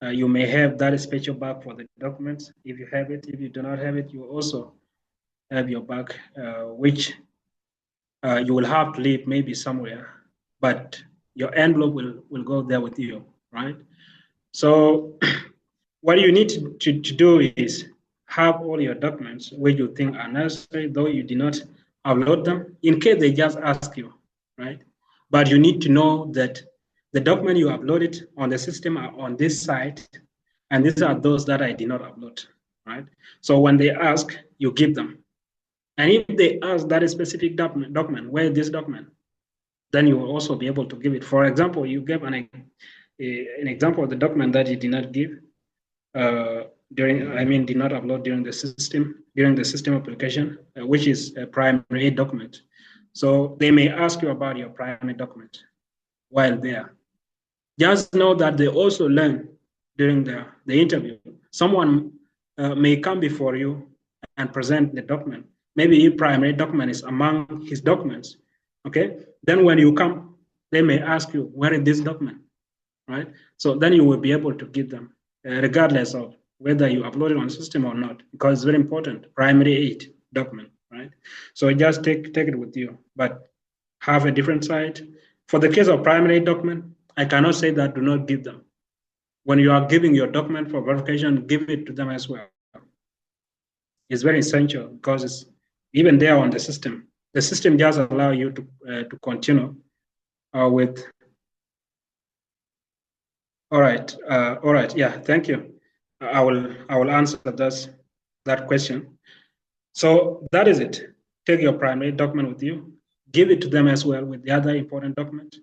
You may have that special bag for the documents if you have it. If you do not have it, you also have your bag, which you will have to leave maybe somewhere, but your envelope will go there with you, right? So what you need to do is have all your documents where you think are necessary, though you did not upload them, in case they just ask you, right? But you need to know that the document you uploaded on the system are on this site, and these are those that I did not upload, right? So when they ask, you give them. And if they ask that specific document, where is this document? Then you will also be able to give it. For example, you gave an example of the document that you did not give did not upload during the system application, which is a primary document. So they may ask you about your primary document while there. Just know that they also learn during the interview. Someone may come before you and present the document. Maybe your primary document is among his documents. Okay. Then when you come, they may ask you, where is this document? Right? So then you will be able to give them, regardless of whether you upload it on the system or not, because it's very important, primary aid document, right? So just take it with you, but have a different site. For the case of primary document, I cannot say that do not give them. When you are giving your document for verification, give it to them as well. It's very essential because it's even there on the system. The system just allow you to continue with. All right. Yeah, thank you. I will answer that question. So that is it. Take your primary document with you. Give it to them as well with the other important document.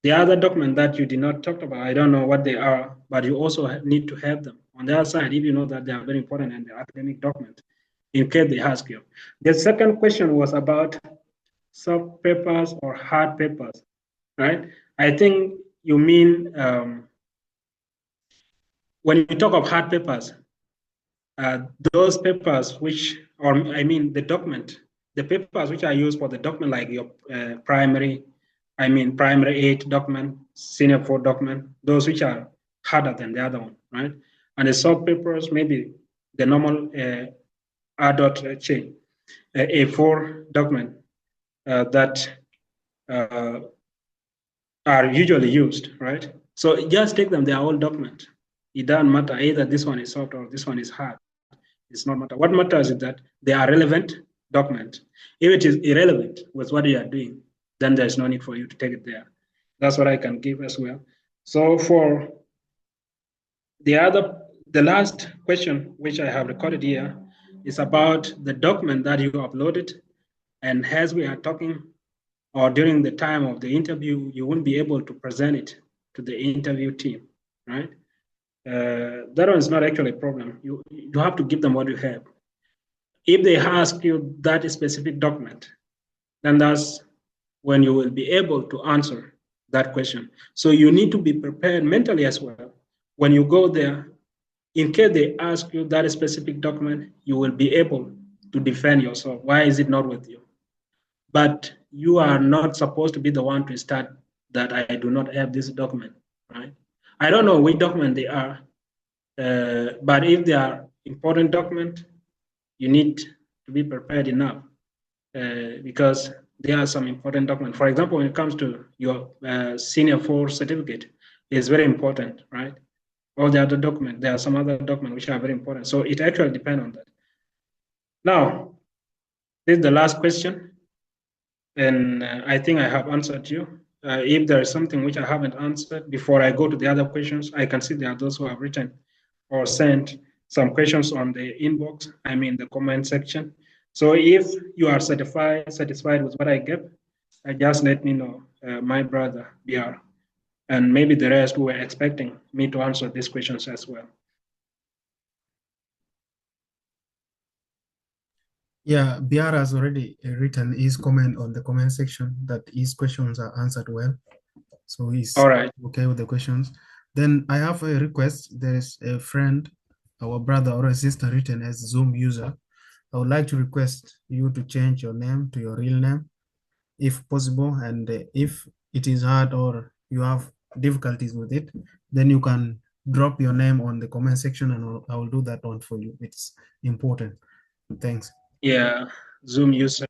The other document that you did not talk about, I don't know what they are, but you also need to have them on the other side if you know that they are very important and the academic document in case they ask you. The second question was about soft papers or hard papers, right? I think you mean when you talk of hard papers, those papers the papers which are used for the document, like your primary 8 document, senior 4 document, those which are harder than the other one, right? And the soft papers, maybe the normal adult chain, A4 document that are usually used, right? So just take them, they are all document. It doesn't matter either this one is soft or this one is hard. It's not matter. What matters is that they are relevant document. If it is irrelevant with what you are doing, then there's no need for you to take it there. That's what I can give as well. So for the last question, which I have recorded here, is about the document that you uploaded. And as we are talking, or during the time of the interview, you won't be able to present it to the interview team, right? That one is not actually a problem. You have to give them what you have. If they ask you that specific document, then that's when you will be able to answer that question. So you need to be prepared mentally as well. When you go there, in case they ask you that specific document, you will be able to defend yourself. Why is it not with you? But you are not supposed to be the one to start that I do not have this document, right? I don't know which document they are, But if they are important document, you need to be prepared enough because there are some important documents. For example, when it comes to your senior 4 certificate, it's very important, right? All the other documents, there are some other documents which are very important. So it actually depends on that. Now, this is the last question, and I think I have answered you. If there is something which I haven't answered before I go to the other questions, I can see there are those who have written or sent some questions on the inbox, I mean the comment section. So if you are satisfied with what I gave, just let me know, my brother, BR, and maybe the rest who were expecting me to answer these questions as well. Yeah, BR has already written his comment on the comment section that his questions are answered well. So he's All right. okay with the questions. Then I have a request. There is a friend, our brother or a sister written as Zoom user. I would like to request you to change your name to your real name, if possible. And if it is hard or you have difficulties with it, then you can drop your name on the comment section and I will do that one for you. It's important. Thanks. Yeah, Zoom user.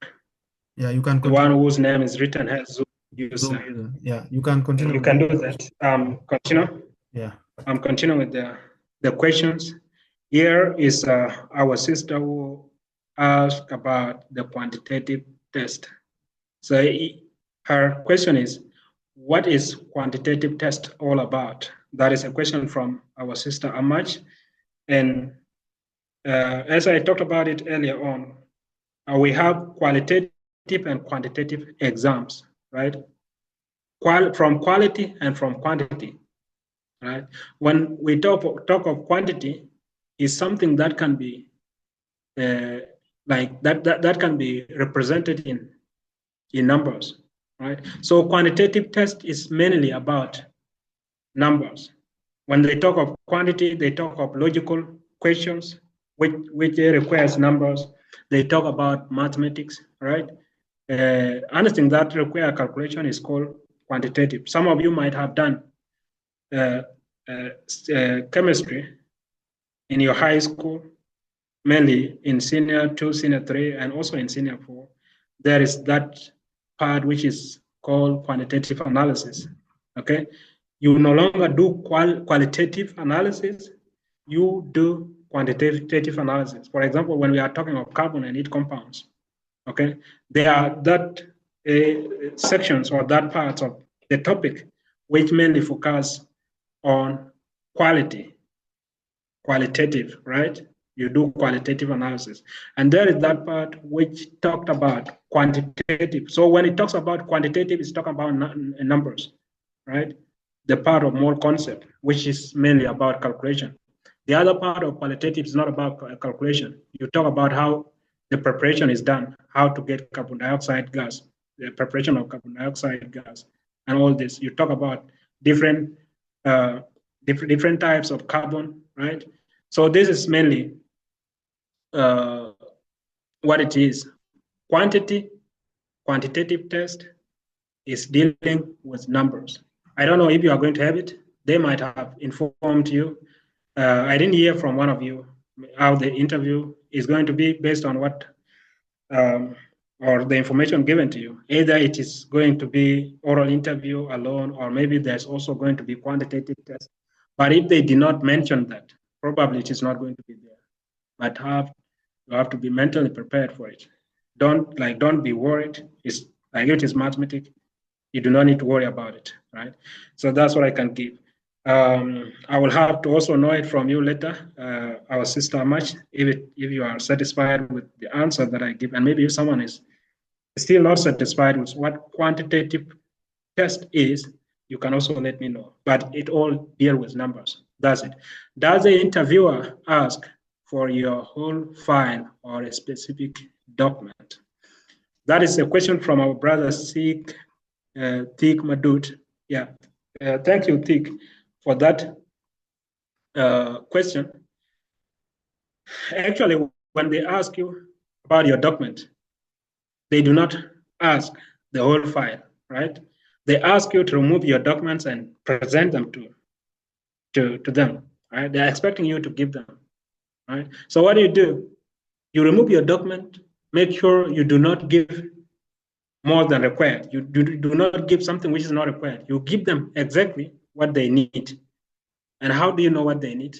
Yeah, you can The continue. one whose name is written as Zoom user. Zoom user. Yeah, you can continue. You can do that. Continue. Yeah. I'm continuing with the questions. Here is our sister who asked about the quantitative test. So her question is, what is quantitative test all about? That is a question from our sister Amach. And as I talked about it earlier on, we have qualitative and quantitative exams, right? From quality and from quantity, right? When we talk of quantity, is something that can be like that can be represented in numbers, right? So quantitative test is mainly about numbers. When they talk of quantity, they talk of logical questions, which requires numbers. They talk about mathematics, right? Anything that requires calculation is called quantitative. Some of you might have done chemistry in your high school, mainly in senior 2, senior 3, and also in senior 4. There is that part which is called quantitative analysis, okay? You no longer do qualitative analysis, you do quantitative analysis. For example, when we are talking of carbon and its compounds, okay? There are that sections or that parts of the topic which mainly focus on qualitative, right? You do qualitative analysis. And there is that part which talked about quantitative. So when it talks about quantitative, it's talking about numbers, right? The part of more concept, which is mainly about calculation. The other part of qualitative is not about calculation. You talk about how the preparation is done, how to get carbon dioxide gas, the preparation of carbon dioxide gas, and all this. You talk about different different types of carbon, right? So this is mainly what it is. Quantitative test is dealing with numbers. I don't know if you are going to have it. They might have informed you. I didn't hear from one of you how the interview is going to be based on what or the information given to you. Either it is going to be oral interview alone, or maybe there's also going to be quantitative test. But if they did not mention that, probably it is not going to be there. But you have to be mentally prepared for it. Don't be worried. It's like it is mathematics. You do not need to worry about it, right? So that's what I can give. I will have to also know it from you later, our sister Much, if you are satisfied with the answer that I give, and maybe if someone is still not satisfied with what quantitative test is, you can also let me know. But it all deals with numbers. That's it. Does the interviewer ask for your whole file or a specific document? That is a question from our brother Thik Madut. Yeah, thank you, Thik, for that question. Actually, when they ask you about your document, they do not ask the whole file, right? They ask you to remove your documents and present them to them, right? They're expecting you to give them, right? So what do? You remove your document, make sure you do not give more than required. You do not give something which is not required. You give them exactly what they need. And how do you know what they need?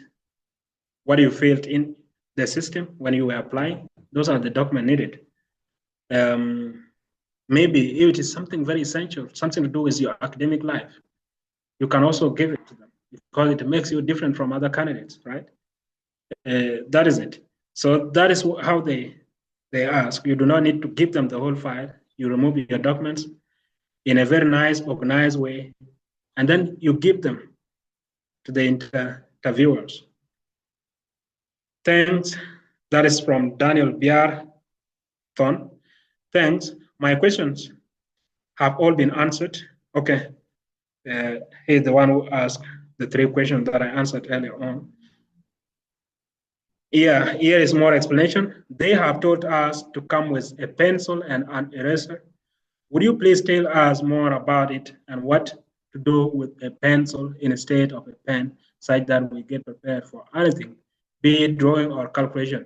What you filled in the system when you were applying, those are the documents needed. Maybe if it is something very essential, something to do with your academic life, you can also give it to them because it makes you different from other candidates, right? That is it. So that is how they ask. You do not need to give them the whole file. You remove your documents in a very nice, organized way, and then you give them to the interviewers. Thanks. That is from Daniel Biar Thon. Thanks. My questions have all been answered. Okay. He's the one who asked the 3 questions that I answered earlier on. Yeah, here is more explanation. They have told us to come with a pencil and an eraser. Would you please tell us more about it and what to do with a pencil instead of a pen, such that we get prepared for anything, be it drawing or calculation?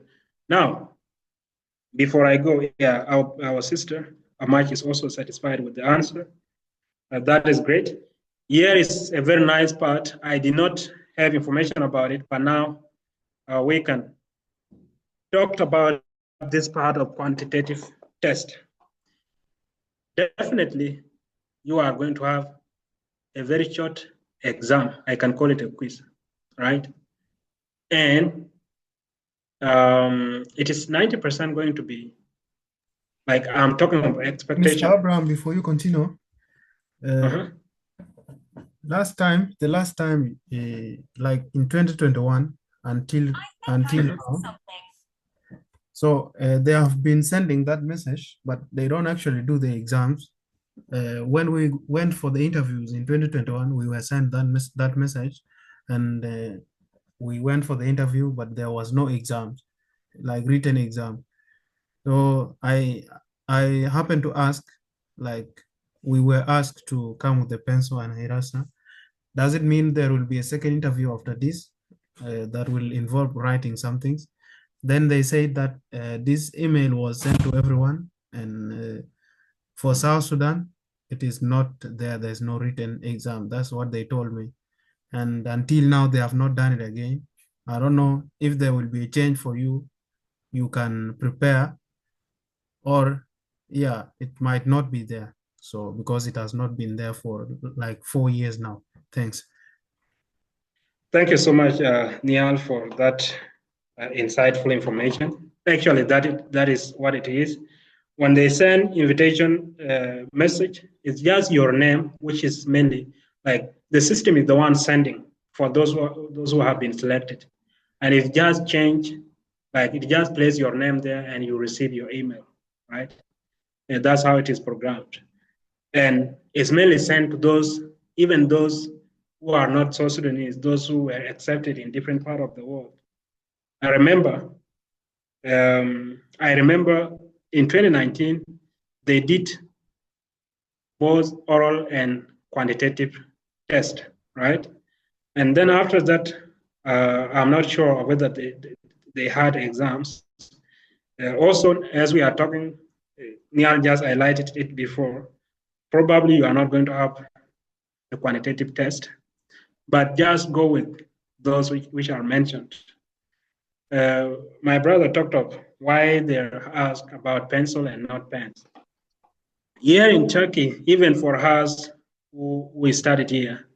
Now, before I go, yeah, our sister, Amach, is also satisfied with the answer. That is great. Here is a very nice part. I did not have information about it, but now we can talk about this part of quantitative test. Definitely, you are going to have a very short exam. I can call it a quiz, right? And it is 90% going to be, like, I'm talking about expectation. Mr. Abraham, before you continue, the last time, like in 2021 until now, so they have been sending that message, but they don't actually do the exams. When we went for the interviews in 2021, we were sent that message, and we went for the interview, but there was no exams, like written exam. So I happened to ask, like, we were asked to come with a pencil and eraser. Does it mean there will be a second interview after this that will involve writing some things? Then they said that this email was sent to everyone, and for South Sudan, it is not there. There's no written exam. That's what they told me. And until now, they have not done it again. I don't know if there will be a change for you. You can prepare, or yeah, it might not be there. So because it has not been there for like 4 years now. Thanks. Thank you so much, Niall, for that insightful information. Actually, that is what it is. When they send invitation message, it's just your name, which is mainly like the system is the one sending for those who have been selected, and it just change, like it just places your name there, and you receive your email, right? And that's how it is programmed, and it's mainly sent to those, even those who are not South Sudanese, those who were accepted in different part of the world. I remember in 2019, they did both oral and quantitative test, right? And then after that, I'm not sure whether they had exams. Also, as we are talking, Niall just highlighted it before, probably you are not going to have a quantitative test, but just go with those which are mentioned. My brother talked of why they're asked about pencil and not pens. Here in Turkey, even for us who we studied here,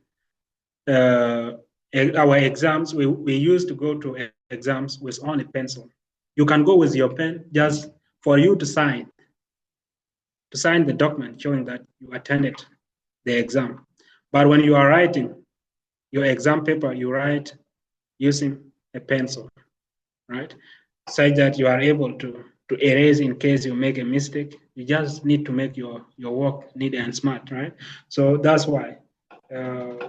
our exams, we used to go to exams with only pencil. You can go with your pen just for you to sign the document showing that you attended the exam. But when you are writing your exam paper, you write using a pencil, right? Such that you are able to erase in case you make a mistake. You just need to make your work neat and smart, right? So that's why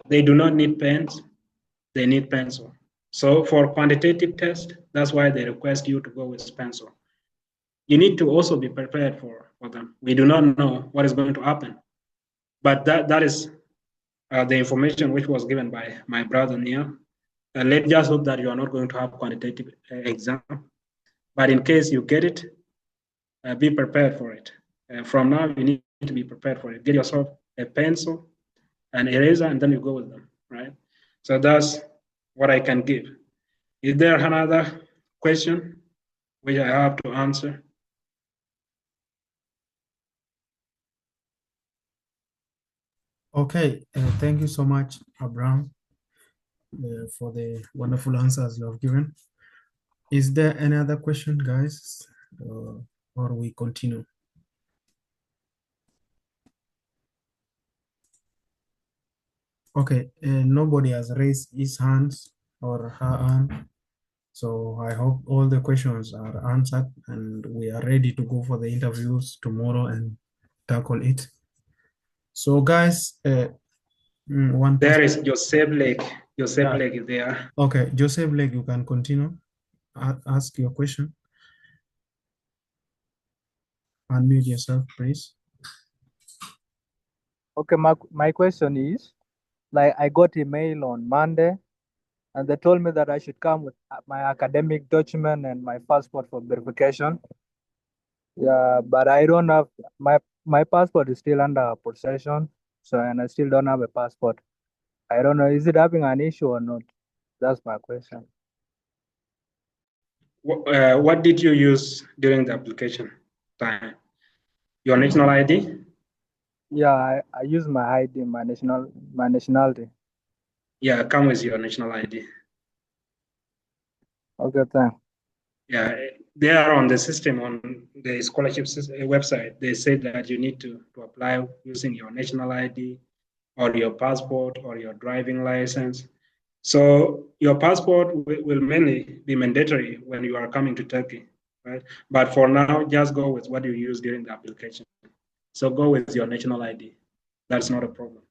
they do not need pens, they need pencil. So for quantitative test, that's why they request you to go with pencil. You need to also be prepared for them. We do not know what is going to happen, but that is the information which was given by my brother Nia. let's just hope that you are not going to have quantitative exam. But in case you get it, be prepared for it. From now, you need to be prepared for it. Get yourself a pencil, an eraser, and then you go with them, right? So that's what I can give. Is there another question which I have to answer? Okay, thank you so much, Abraham, for the wonderful answers you have given. Is there any other question, guys, or we continue? Okay, nobody has raised his hands or her hand. So I hope all the questions are answered and we are ready to go for the interviews tomorrow and tackle it. So guys, one There person. is Joseph Lake. Joseph Yeah. Lake is there. Okay, Joseph Lake, you can continue. Ask your question. Unmute yourself, please. Okay, my question is, like I got email on Monday and they told me that I should come with my academic document and my passport for verification. Yeah, but I don't have my passport is still under possession, so and I still don't have a passport. I don't know, is it having an issue or not? That's my question. What did you use during the application time? Your national ID? Yeah, I use my ID, my nationality. Yeah, come with your national ID. Okay, thanks. Yeah, they are on the system on the scholarship website. They say that you need to apply using your national ID or your passport or your driving license. So your passport will mainly be mandatory when you are coming to Turkey, right? But for now, just go with what you use during the application. So go with your national ID. That's not a problem.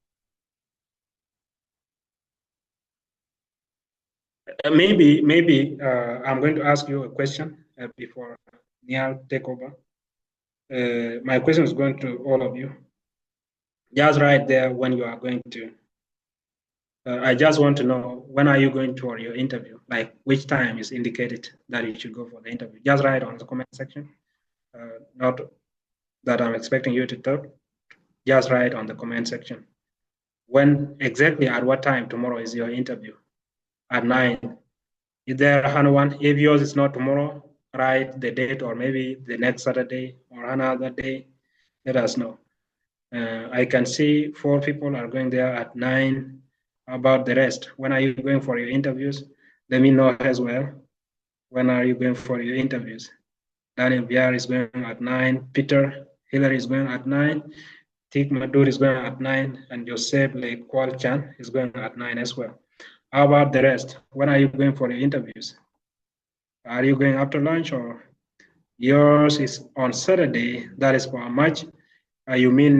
Maybe I'm going to ask you a question before Niall take over. My question is going to all of you. Just right there when you are going to. I just want to know, when are you going to your interview? Like which time is indicated that you should go for the interview? Just write on the comment section. Not that I'm expecting you to talk. Just write on the comment section. When exactly at what time tomorrow is your interview? At 9. Is there anyone? If yours is not tomorrow, write the date or maybe the next Saturday or another day. Let us know. I can see 4 people are going there at 9. About the rest, when are you going for your interviews? Let me know as well. When are you going for your interviews? Daniel Biar is going at 9. Peter Hillary is going at 9. Tik Madur is going at 9. And Joseph Lake Kwal Chan is going at 9 as well. How about the rest? When are you going for your interviews? Are you going after lunch or yours is on Saturday? That is for March. You mean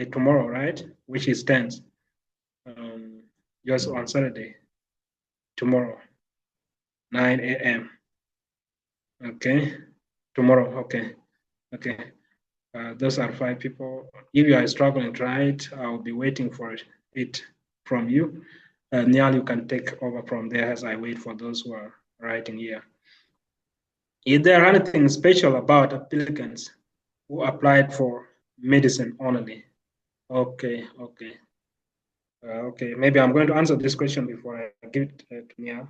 tomorrow, right? Which is 10th. Just on Saturday, tomorrow, 9 a.m. Okay, tomorrow. Okay. Those are 5 people. If you are struggling to write, I'll be waiting for it from you. Niall, you can take over from there as I wait for those who are writing here. Is there anything special about applicants who applied for medicine only? Okay. Maybe I'm going to answer this question before I give it to Niall.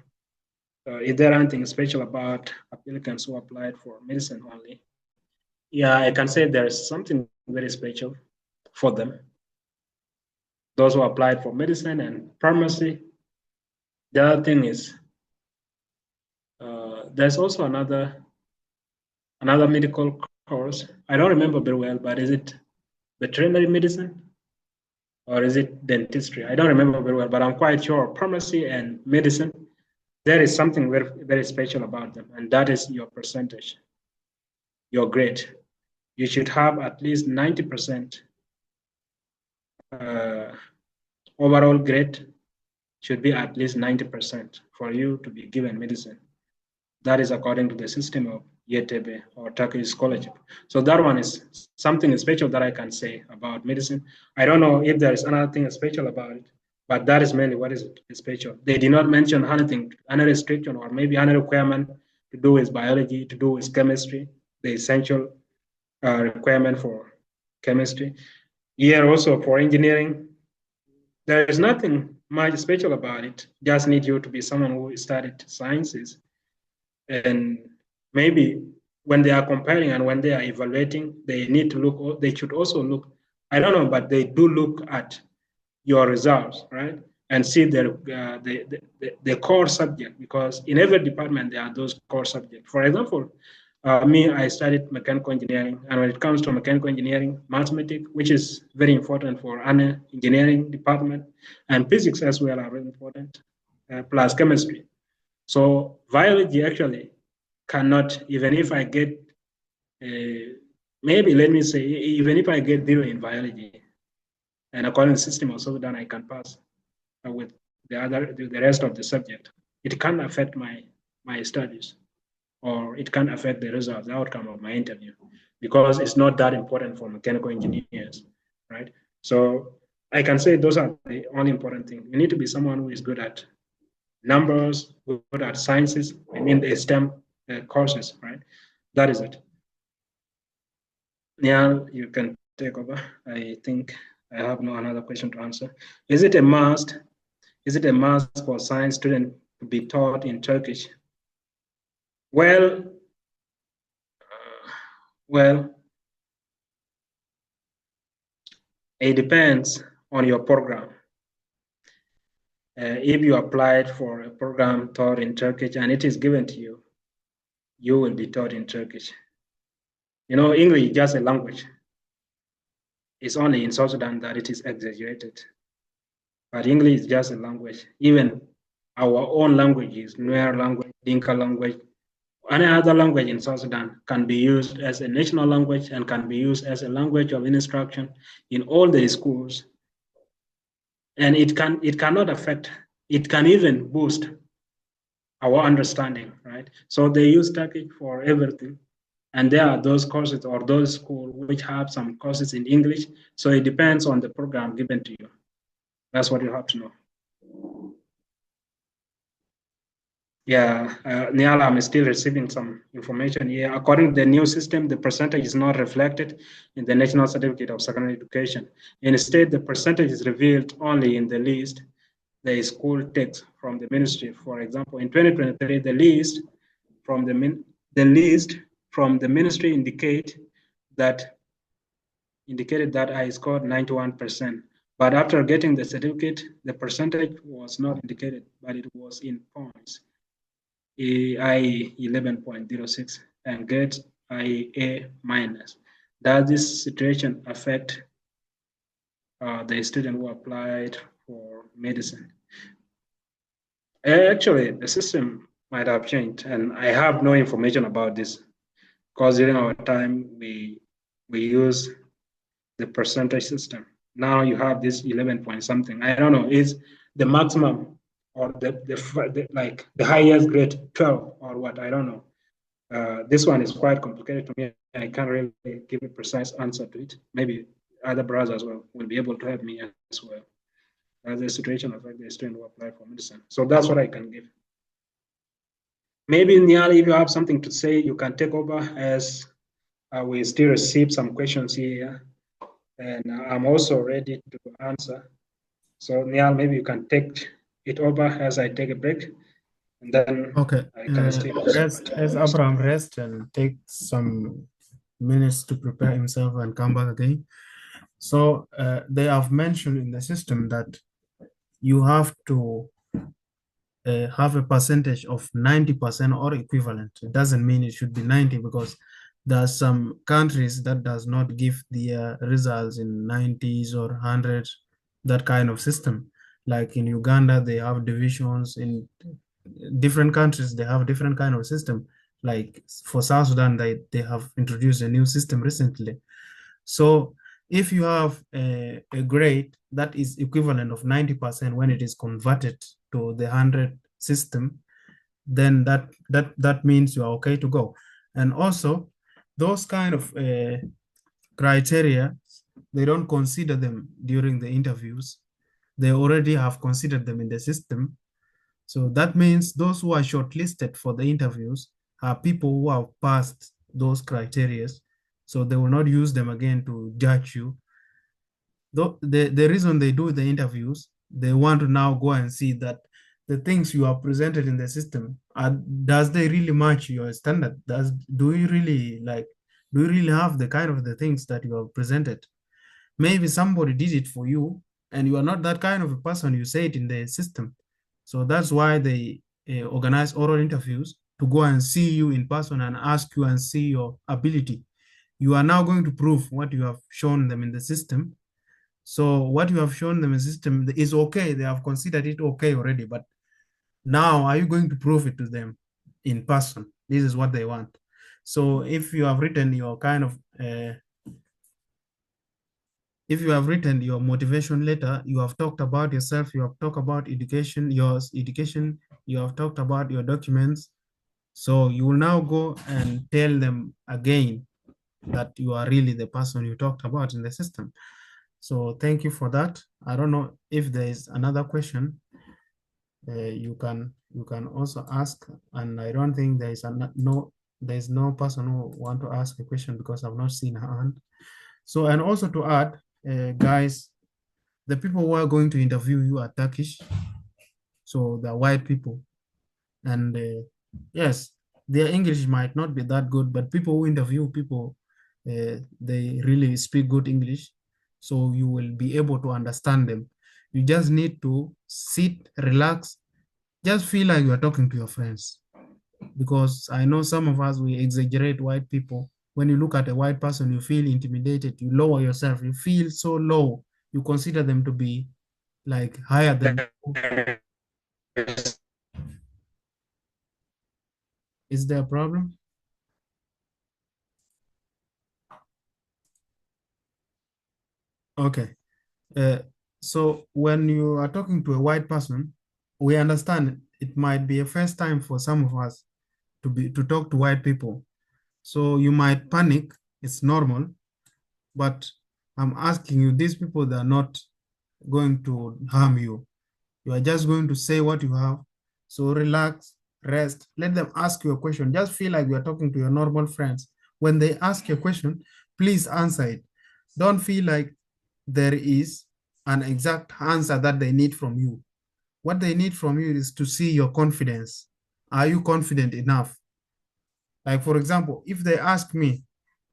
Is there anything special about applicants who applied for medicine only? Yeah, I can say there's something very special for them. Those who applied for medicine and pharmacy. The other thing is there's also another medical course. I don't remember very well, but is it veterinary medicine or is it dentistry? I don't remember very well, but I'm quite sure pharmacy and medicine, there is something very, very special about them, and that is your percentage, your grade. You should have at least 90% overall grade should be at least 90% for you to be given medicine. That is according to the system of YTB or Turkish scholarship. So that one is something special that I can say about medicine. I don't know if there is another thing special about it, But that is mainly what is special. They did not mention anything, any restriction or maybe any requirement to do with biology, to do with chemistry, the essential requirement for chemistry. Here also for engineering, there is nothing much special about it. Just need you to be someone who studied sciences. And maybe when they are comparing and when they are evaluating, they need to look, they should also look, I don't know, but they do look at your results, right? And see the core subject, because in every department there are those core subjects. For example, me, I studied mechanical engineering, and when it comes to mechanical engineering, mathematics, which is very important for any engineering department, and physics as well are very important, plus chemistry. So biology actually cannot, even if I get, maybe let me say, even if I get 0 in biology, and according to the system also then I can pass with the rest of the subject. It can affect my studies, or it can affect the result, the outcome of my interview, because it's not that important for mechanical engineers, right? So I can say those are the only important thing. You need to be someone who is good at numbers, good at sciences, I mean the STEM courses, right? That is it. Niall, you can take over. I think I have no another question to answer. Is it a must? Is it a must for science students to be taught in Turkish? Well, it depends on your program. If you applied for a program taught in Turkish and it is given to you, you will be taught in Turkish. You know, English is just a language. It's only in South Sudan that it is exaggerated. But English is just a language. Even our own languages, Nuer language, Dinka language, any other language in South Sudan can be used as a national language and can be used as a language of instruction in all the schools. And it cannot affect, it can even boost our understanding, right? So they use Turkish for everything. And there are those courses or those schools which have some courses in English. So it depends on the program given to you. That's what you have to know. Yeah, Niall, I'm still receiving some information here. According to the new system, the percentage is not reflected in the National Certificate of Secondary Education. Instead, the percentage is revealed only in the list the school takes from the ministry. For example, in 2023, the list from the ministry indicated that I scored 91%. But after getting the certificate, the percentage was not indicated, but it was in points. I 11.06 and get IA minus. Does this situation affect the student who applied for medicine? Actually, the system might have changed, and I have no information about this because during our time we use the percentage system. Now you have this 11 point something. I don't know, is the maximum or the highest grade 12 or what? I don't know. This one is quite complicated to me. I can't really give a precise answer to it. Maybe other brothers as well will be able to help me as well. As the situation affects the student who apply for medicine. So that's what I can give. Maybe Niall, if you have something to say, you can take over as we still receive some questions here. And I'm also ready to answer. So Niall, maybe you can take it over as I take a break. And then Okay. I can still As Abraham rest and take some minutes to prepare himself and come back again. So they have mentioned in the system that you have to have a percentage of 90% or equivalent. It doesn't mean it should be 90 because there are some countries that does not give the results in 90s or 100, that kind of system. Like in Uganda, they have divisions. In different countries, they have different kind of system. Like for South Sudan, they have introduced a new system recently. So if you have a grade that is equivalent of 90% when it is converted to the 100 system, then that means you are okay to go. And also, those kind of criteria, they don't consider them during the interviews. they already have considered them in the system. So that means those who are shortlisted for the interviews are people who have passed those criteria. So they will not use them again to judge you. The reason they do the interviews, they want to now go and see that the things you are presented in the system does they really match your standard? Do you really have the kind of the things that you have presented? Maybe somebody did it for you and you are not that kind of a person, you say it in the system. So that's why they organize oral interviews to go and see you in person and ask you and see your ability. You are now going to prove what you have shown them in the system. So what you have shown them in the system is okay. They have considered it okay already. But now, are you going to prove it to them in person? This is what they want. So if you have written your if you have written your motivation letter, you have talked about yourself, you have talked about education, you have talked about your documents. So you will now go and tell them again that you are really the person you talked about in the system. So thank you for that. I don't know if there is another question. You can also ask, and I don't think there's no person who want to ask a question because I've not seen her hand. So, and also to add, guys, the people who are going to interview you are Turkish, so they're white people, and yes, their English might not be that good, but people who interview people, they really speak good English, so you will be able to understand them. You just need to sit, relax, just feel like you are talking to your friends. Because I know some of us, we exaggerate white people. When you look at a white person, you feel intimidated, you lower yourself, you feel so low, you consider them to be like higher than you. Is there a problem? Okay. So when you are talking to a white person, we understand it might be a first time for some of us to talk to white people. So you might panic, it's normal, but I'm asking you, these people, they are not going to harm you. You are just going to say what you have. So relax, rest, let them ask you a question. Just feel like you are talking to your normal friends. When they ask you a question, please answer it. Don't feel like there is an exact answer that they need from you. What they need from you is to see your confidence. Are you confident enough? Like, for example, if they ask me,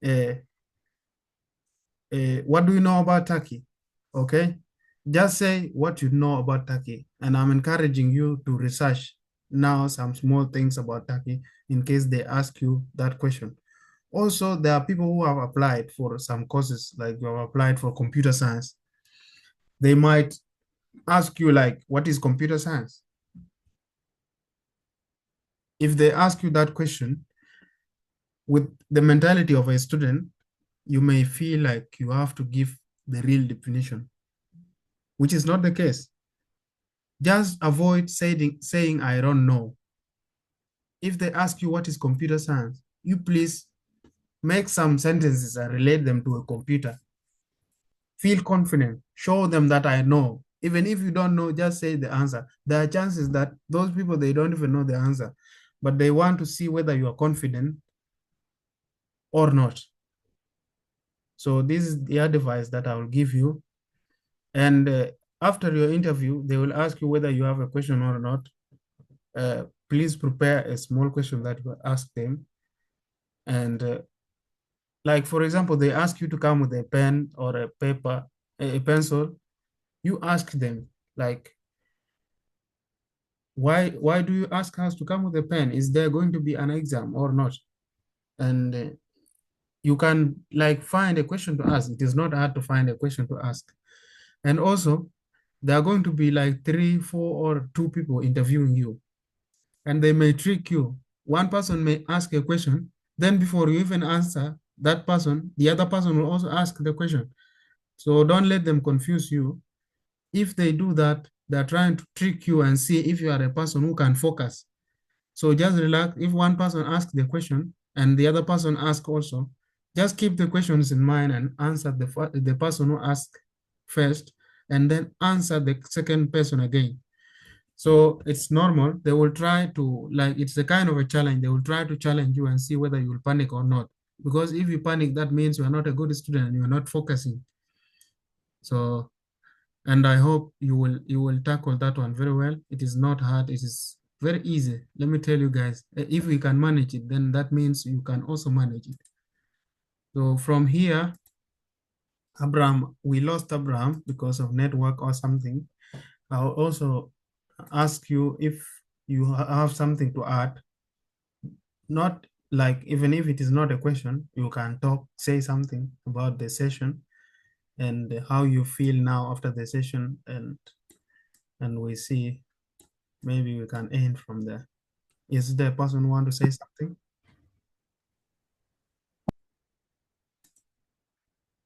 uh, what do you know about Turkey? Okay, just say what you know about Turkey, and I'm encouraging you to research now some small things about Turkey in case they ask you that question. Also, there are people who have applied for some courses, like you have applied for computer science. They might ask you like, what is computer science? If they ask you that question with the mentality of a student, you may feel like you have to give the real definition, which is not the case. Just avoid saying I don't know. If they ask you what is computer science, you please make some sentences and relate them to a computer. Feel confident, show them that I know. Even if you don't know, just say the answer. There are chances that those people, they don't even know the answer, but they want to see whether you are confident or not. So this is the advice that I will give you. And after your interview, they will ask you whether you have a question or not. Please prepare a small question that you ask them. And like, for example, they ask you to come with a pen or a paper, a pencil. You ask them, like, why do you ask us to come with a pen? Is there going to be an exam or not? And you can like find a question to ask. It is not hard to find a question to ask. And also, there are going to be like 3, 4, or 2 people interviewing you, and they may trick you. One person may ask a question, then before you even answer that person, the other person will also ask the question. So don't let them confuse you. If they do that, they're trying to trick you and see if you are a person who can focus. So just relax. If one person asks the question and the other person asks also, just keep the questions in mind and answer the person who asked first, and then answer the second person again. So it's normal. They will try to, like, it's a kind of a challenge. They will try to challenge you and see whether you will panic or not. Because if you panic, that means you are not a good student and you are not focusing. So, and I hope you will tackle that one very well. It is not hard. It is very easy. Let me tell you guys, if we can manage it, then that means you can also manage it. So from here, Abraham, we lost Abraham because of network or something. I'll also ask you if you have something to add. Not like, even if it is not a question, you can talk, say something about the session and how you feel now after the session, and we see, maybe we can end from there. Is there a person who want to say something?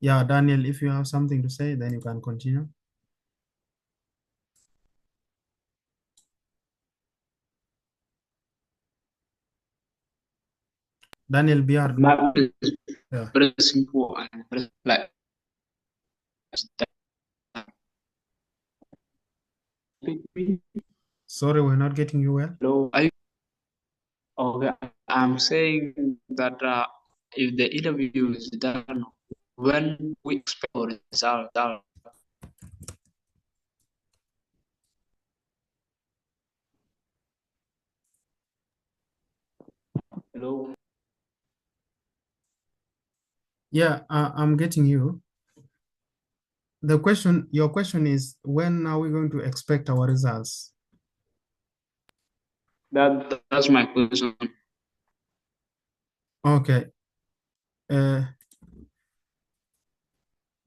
Yeah, Daniel, if you have something to say, then you can continue. Daniel Biar. My Yeah. very simple and very like Sorry, we're not getting you well. hello. Okay, I'm saying that if the interview is done, when we expect a result, hello. Yeah, I'm getting you. Your question is, when are we going to expect our results? That's my question. Okay.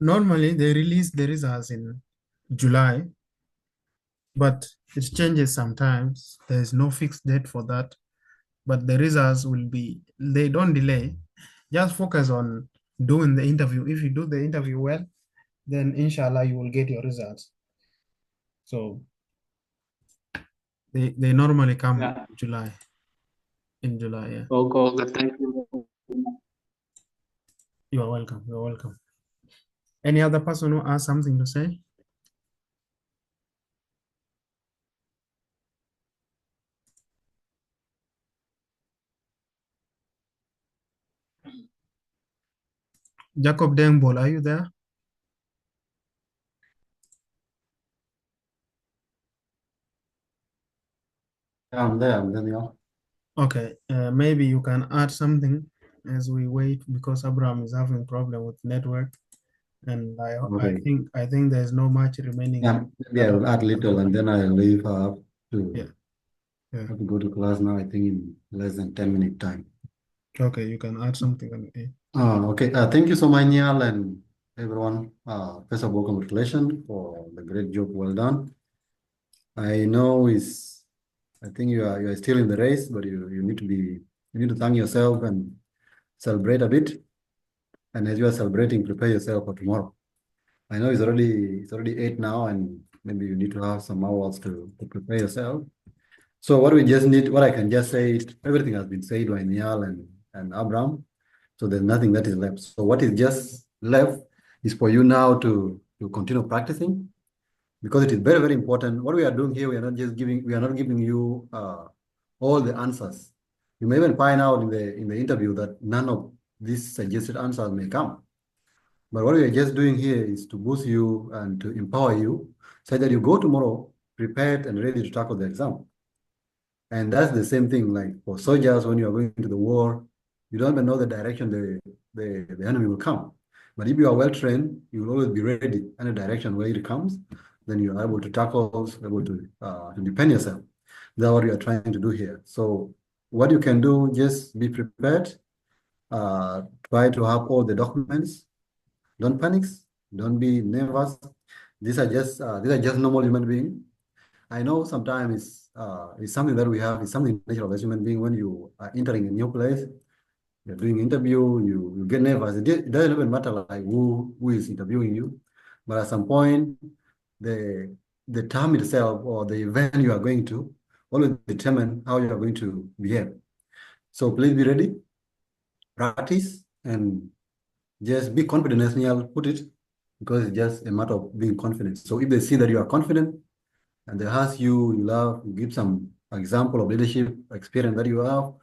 Normally they release the results in July, but it changes sometimes. There is no fixed date for that, but the results will be, they don't delay. Just focus on doing the interview. If you do the interview well, then inshallah you will get your results. So they normally come Yeah. July. In July, yeah. Okay, thank you. You are welcome. You're welcome. Any other person who has something to say? Jacob Dengbol, are you there? I'm there, Daniel. Okay, maybe you can add something as we wait, because Abraham is having problem with network, and I Okay. think there's no much remaining. Yeah, maybe I will add little and then I'll leave to Yeah. Yeah. have to go to class now, I think in less than 10-minute time. Okay, you can add something. Okay. Thank you so much, Niall, and everyone. First of all, congratulations for the great job well done. I know I think you are still in the race, but you need to thank yourself and celebrate a bit. And as you are celebrating, prepare yourself for tomorrow. I know it's already 8 now, and maybe you need to have some hours to prepare yourself. So what I can just say is everything has been said by Niall and Abraham. So there's nothing that is left. So what is just left is for you now to continue practicing, because it is very, very important. What we are doing here, we are not giving you all the answers. You may even find out in the interview that none of these suggested answers may come. But what we are just doing here is to boost you and to empower you so that you go tomorrow prepared and ready to tackle the exam. And that's the same thing like for soldiers when you are going to the war, you don't even know the direction the enemy will come. But if you are well trained, you will always be ready any direction where it comes, then you are able to tackle, able to defend yourself. That's what you are trying to do here. So what you can do, just be prepared, try to have all the documents. Don't panic. Don't be nervous. These are just normal human beings. I know sometimes it's something that we have. It's something natural as human being. When you are entering a new place, you're doing interview, you get nervous. It doesn't even matter like who is interviewing you, but at some point, the term itself or the event you are going to will determine how you are going to behave. So please be ready, practice, and just be confident as Niall put it. because it's just a matter of being confident. So if they see that you are confident and they ask you, you love, you give some example of leadership experience that you have.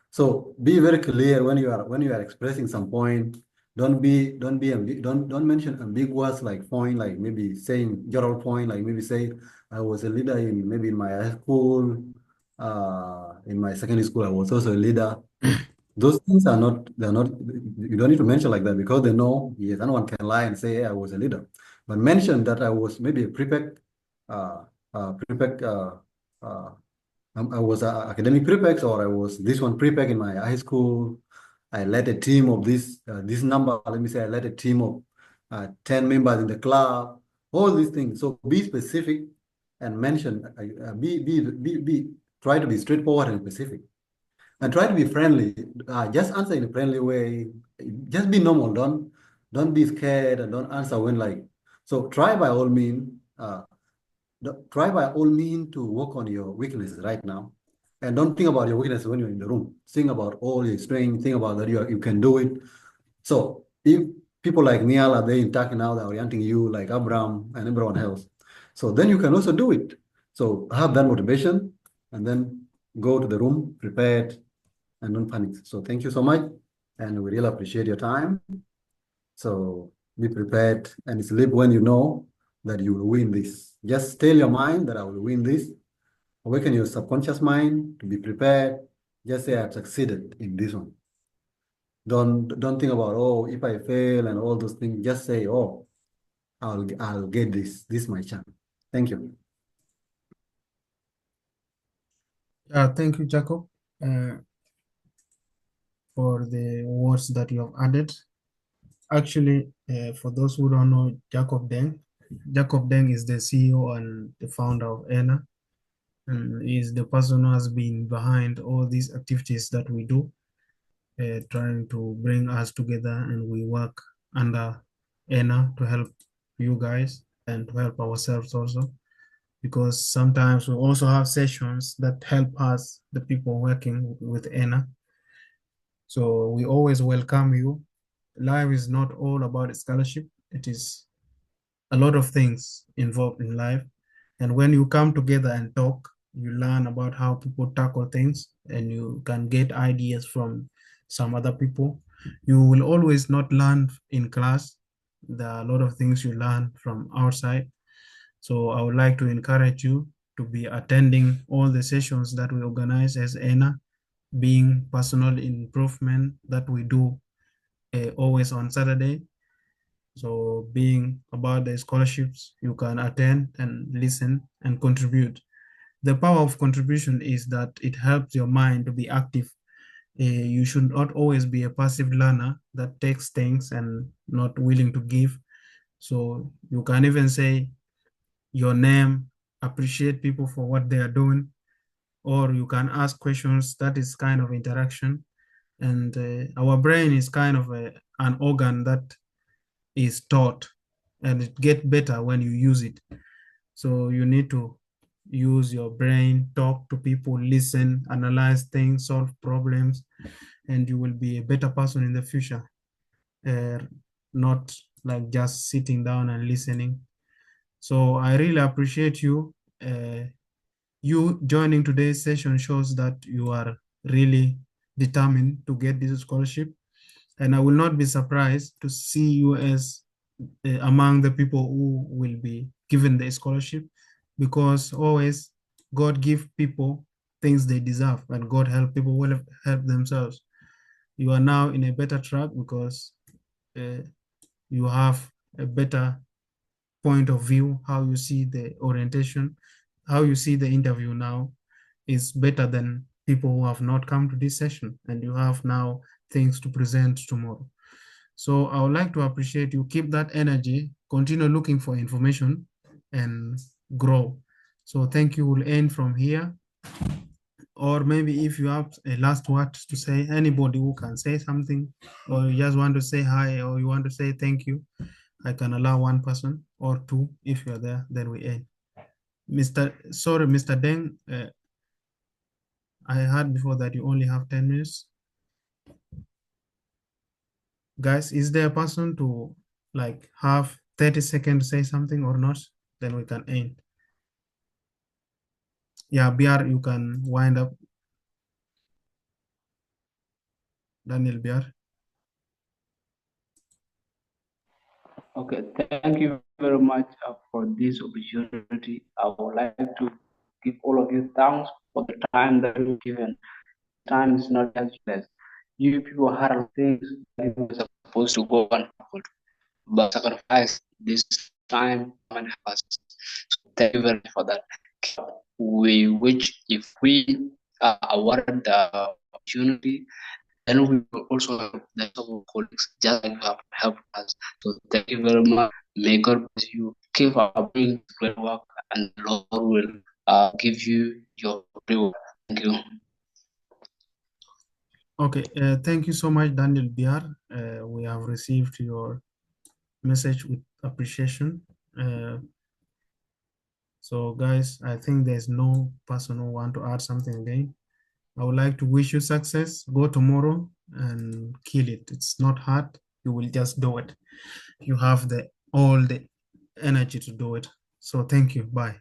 So be very clear when you are expressing some point. Don't mention ambiguous like point, like maybe saying general point, like maybe say I was a leader in maybe in my high school, in my secondary school I was also a leader. Those things are not, they're not, you don't need to mention like that because they know, yes, anyone can lie and say, hey, I was a leader. But mention that I was maybe a prefect, uh, prefect, I was an academic prefect, or I was this one prefect in my high school. I led a team of this number, let me say I led a team of 10 members in the club, all these things. So be specific and mention, try to be straightforward and specific. And try to be friendly. Just answer in a friendly way. Just be normal. Don't be scared and don't answer when like. So try by all means. Try by all means to work on your weaknesses right now, and don't think about your weaknesses when you're in the room. Think about all your strength. Think about that you can do it. So if people like Neil are there in Turkey now, they're orienting you like Abraham and everyone else. So then you can also do it. So have that motivation, and then go to the room prepared and don't panic. So thank you so much. And we really appreciate your time. So be prepared and sleep when you know that you will win this. Just tell your mind that I will win this. Awaken your subconscious mind to be prepared. Just say I've succeeded in this one. Don't think about, oh, if I fail and all those things. Just say, oh, I'll get this. This is my chance. Thank you. Thank you, Jacob, for the words that you have added. Actually, for those who don't know Jacob Deng is the CEO and the founder of ENA, and is the person who has been behind all these activities that we do, trying to bring us together, and we work under ENA to help you guys and to help ourselves also, because sometimes we also have sessions that help us, the people working with ENA. So we always welcome you. Life is not all about scholarship. It is a lot of things involved in life. And when you come together and talk, you learn about how people tackle things, and you can get ideas from some other people. You will always not learn in class. There are a lot of things you learn from outside. So I would like to encourage you to be attending all the sessions that we organize as ENA, being personal improvement that we do always on Saturday. So being about the scholarships, you can attend and listen and contribute. The power of contribution is that it helps your mind to be active. You should not always be a passive learner that takes things and not willing to give. So you can even say your name, appreciate people for what they are doing, or you can ask questions. That is kind of interaction. And our brain is kind of an organ that is taught, and it gets better when you use it. So you need to use your brain, talk to people, listen, analyze things, solve problems, and you will be a better person in the future. Not like just sitting down and listening. So I really appreciate you. You joining today's session shows that you are really determined to get this scholarship. And I will not be surprised to see you as among the people who will be given the scholarship, because always God give people things they deserve, and God help people will help themselves. You are now in a better track because you have a better point of view, how you see the orientation, how you see the interview now is better than people who have not come to this session, and you have now things to present tomorrow. So I would like to appreciate you. Keep that energy, continue looking for information and grow. So thank you. We'll end from here. Or maybe if you have a last word to say, anybody who can say something, or you just want to say hi, or you want to say thank you, I can allow one person or two. If you're there, then we end. Mr. Deng, I heard before that you only have 10 minutes. Guys, is there a person to like have 30 seconds to say something or not, then we can end. Yeah, BR, you can wind up. Daniel BR. Okay, thank you very much for this opportunity. I would like to give all of you thanks for the time that you've given. Time is not useless. You people had a lot of things that you were supposed to go on, but sacrifice this time and us. So thank you very much for that. We which if we are awarded the opportunity, then we will also help the other colleagues just like you have helped us. So thank you very much. May God bless you. Keep up doing great work, and the Lord will give you your reward. Thank you. Okay, thank you so much, Daniel BR. We have received your message with appreciation. So guys, I think there's no person who want to add something again. I would like to wish you success. Go tomorrow and kill it. It's not hard. You will just do it. You have all the energy to do it. So thank you. Bye.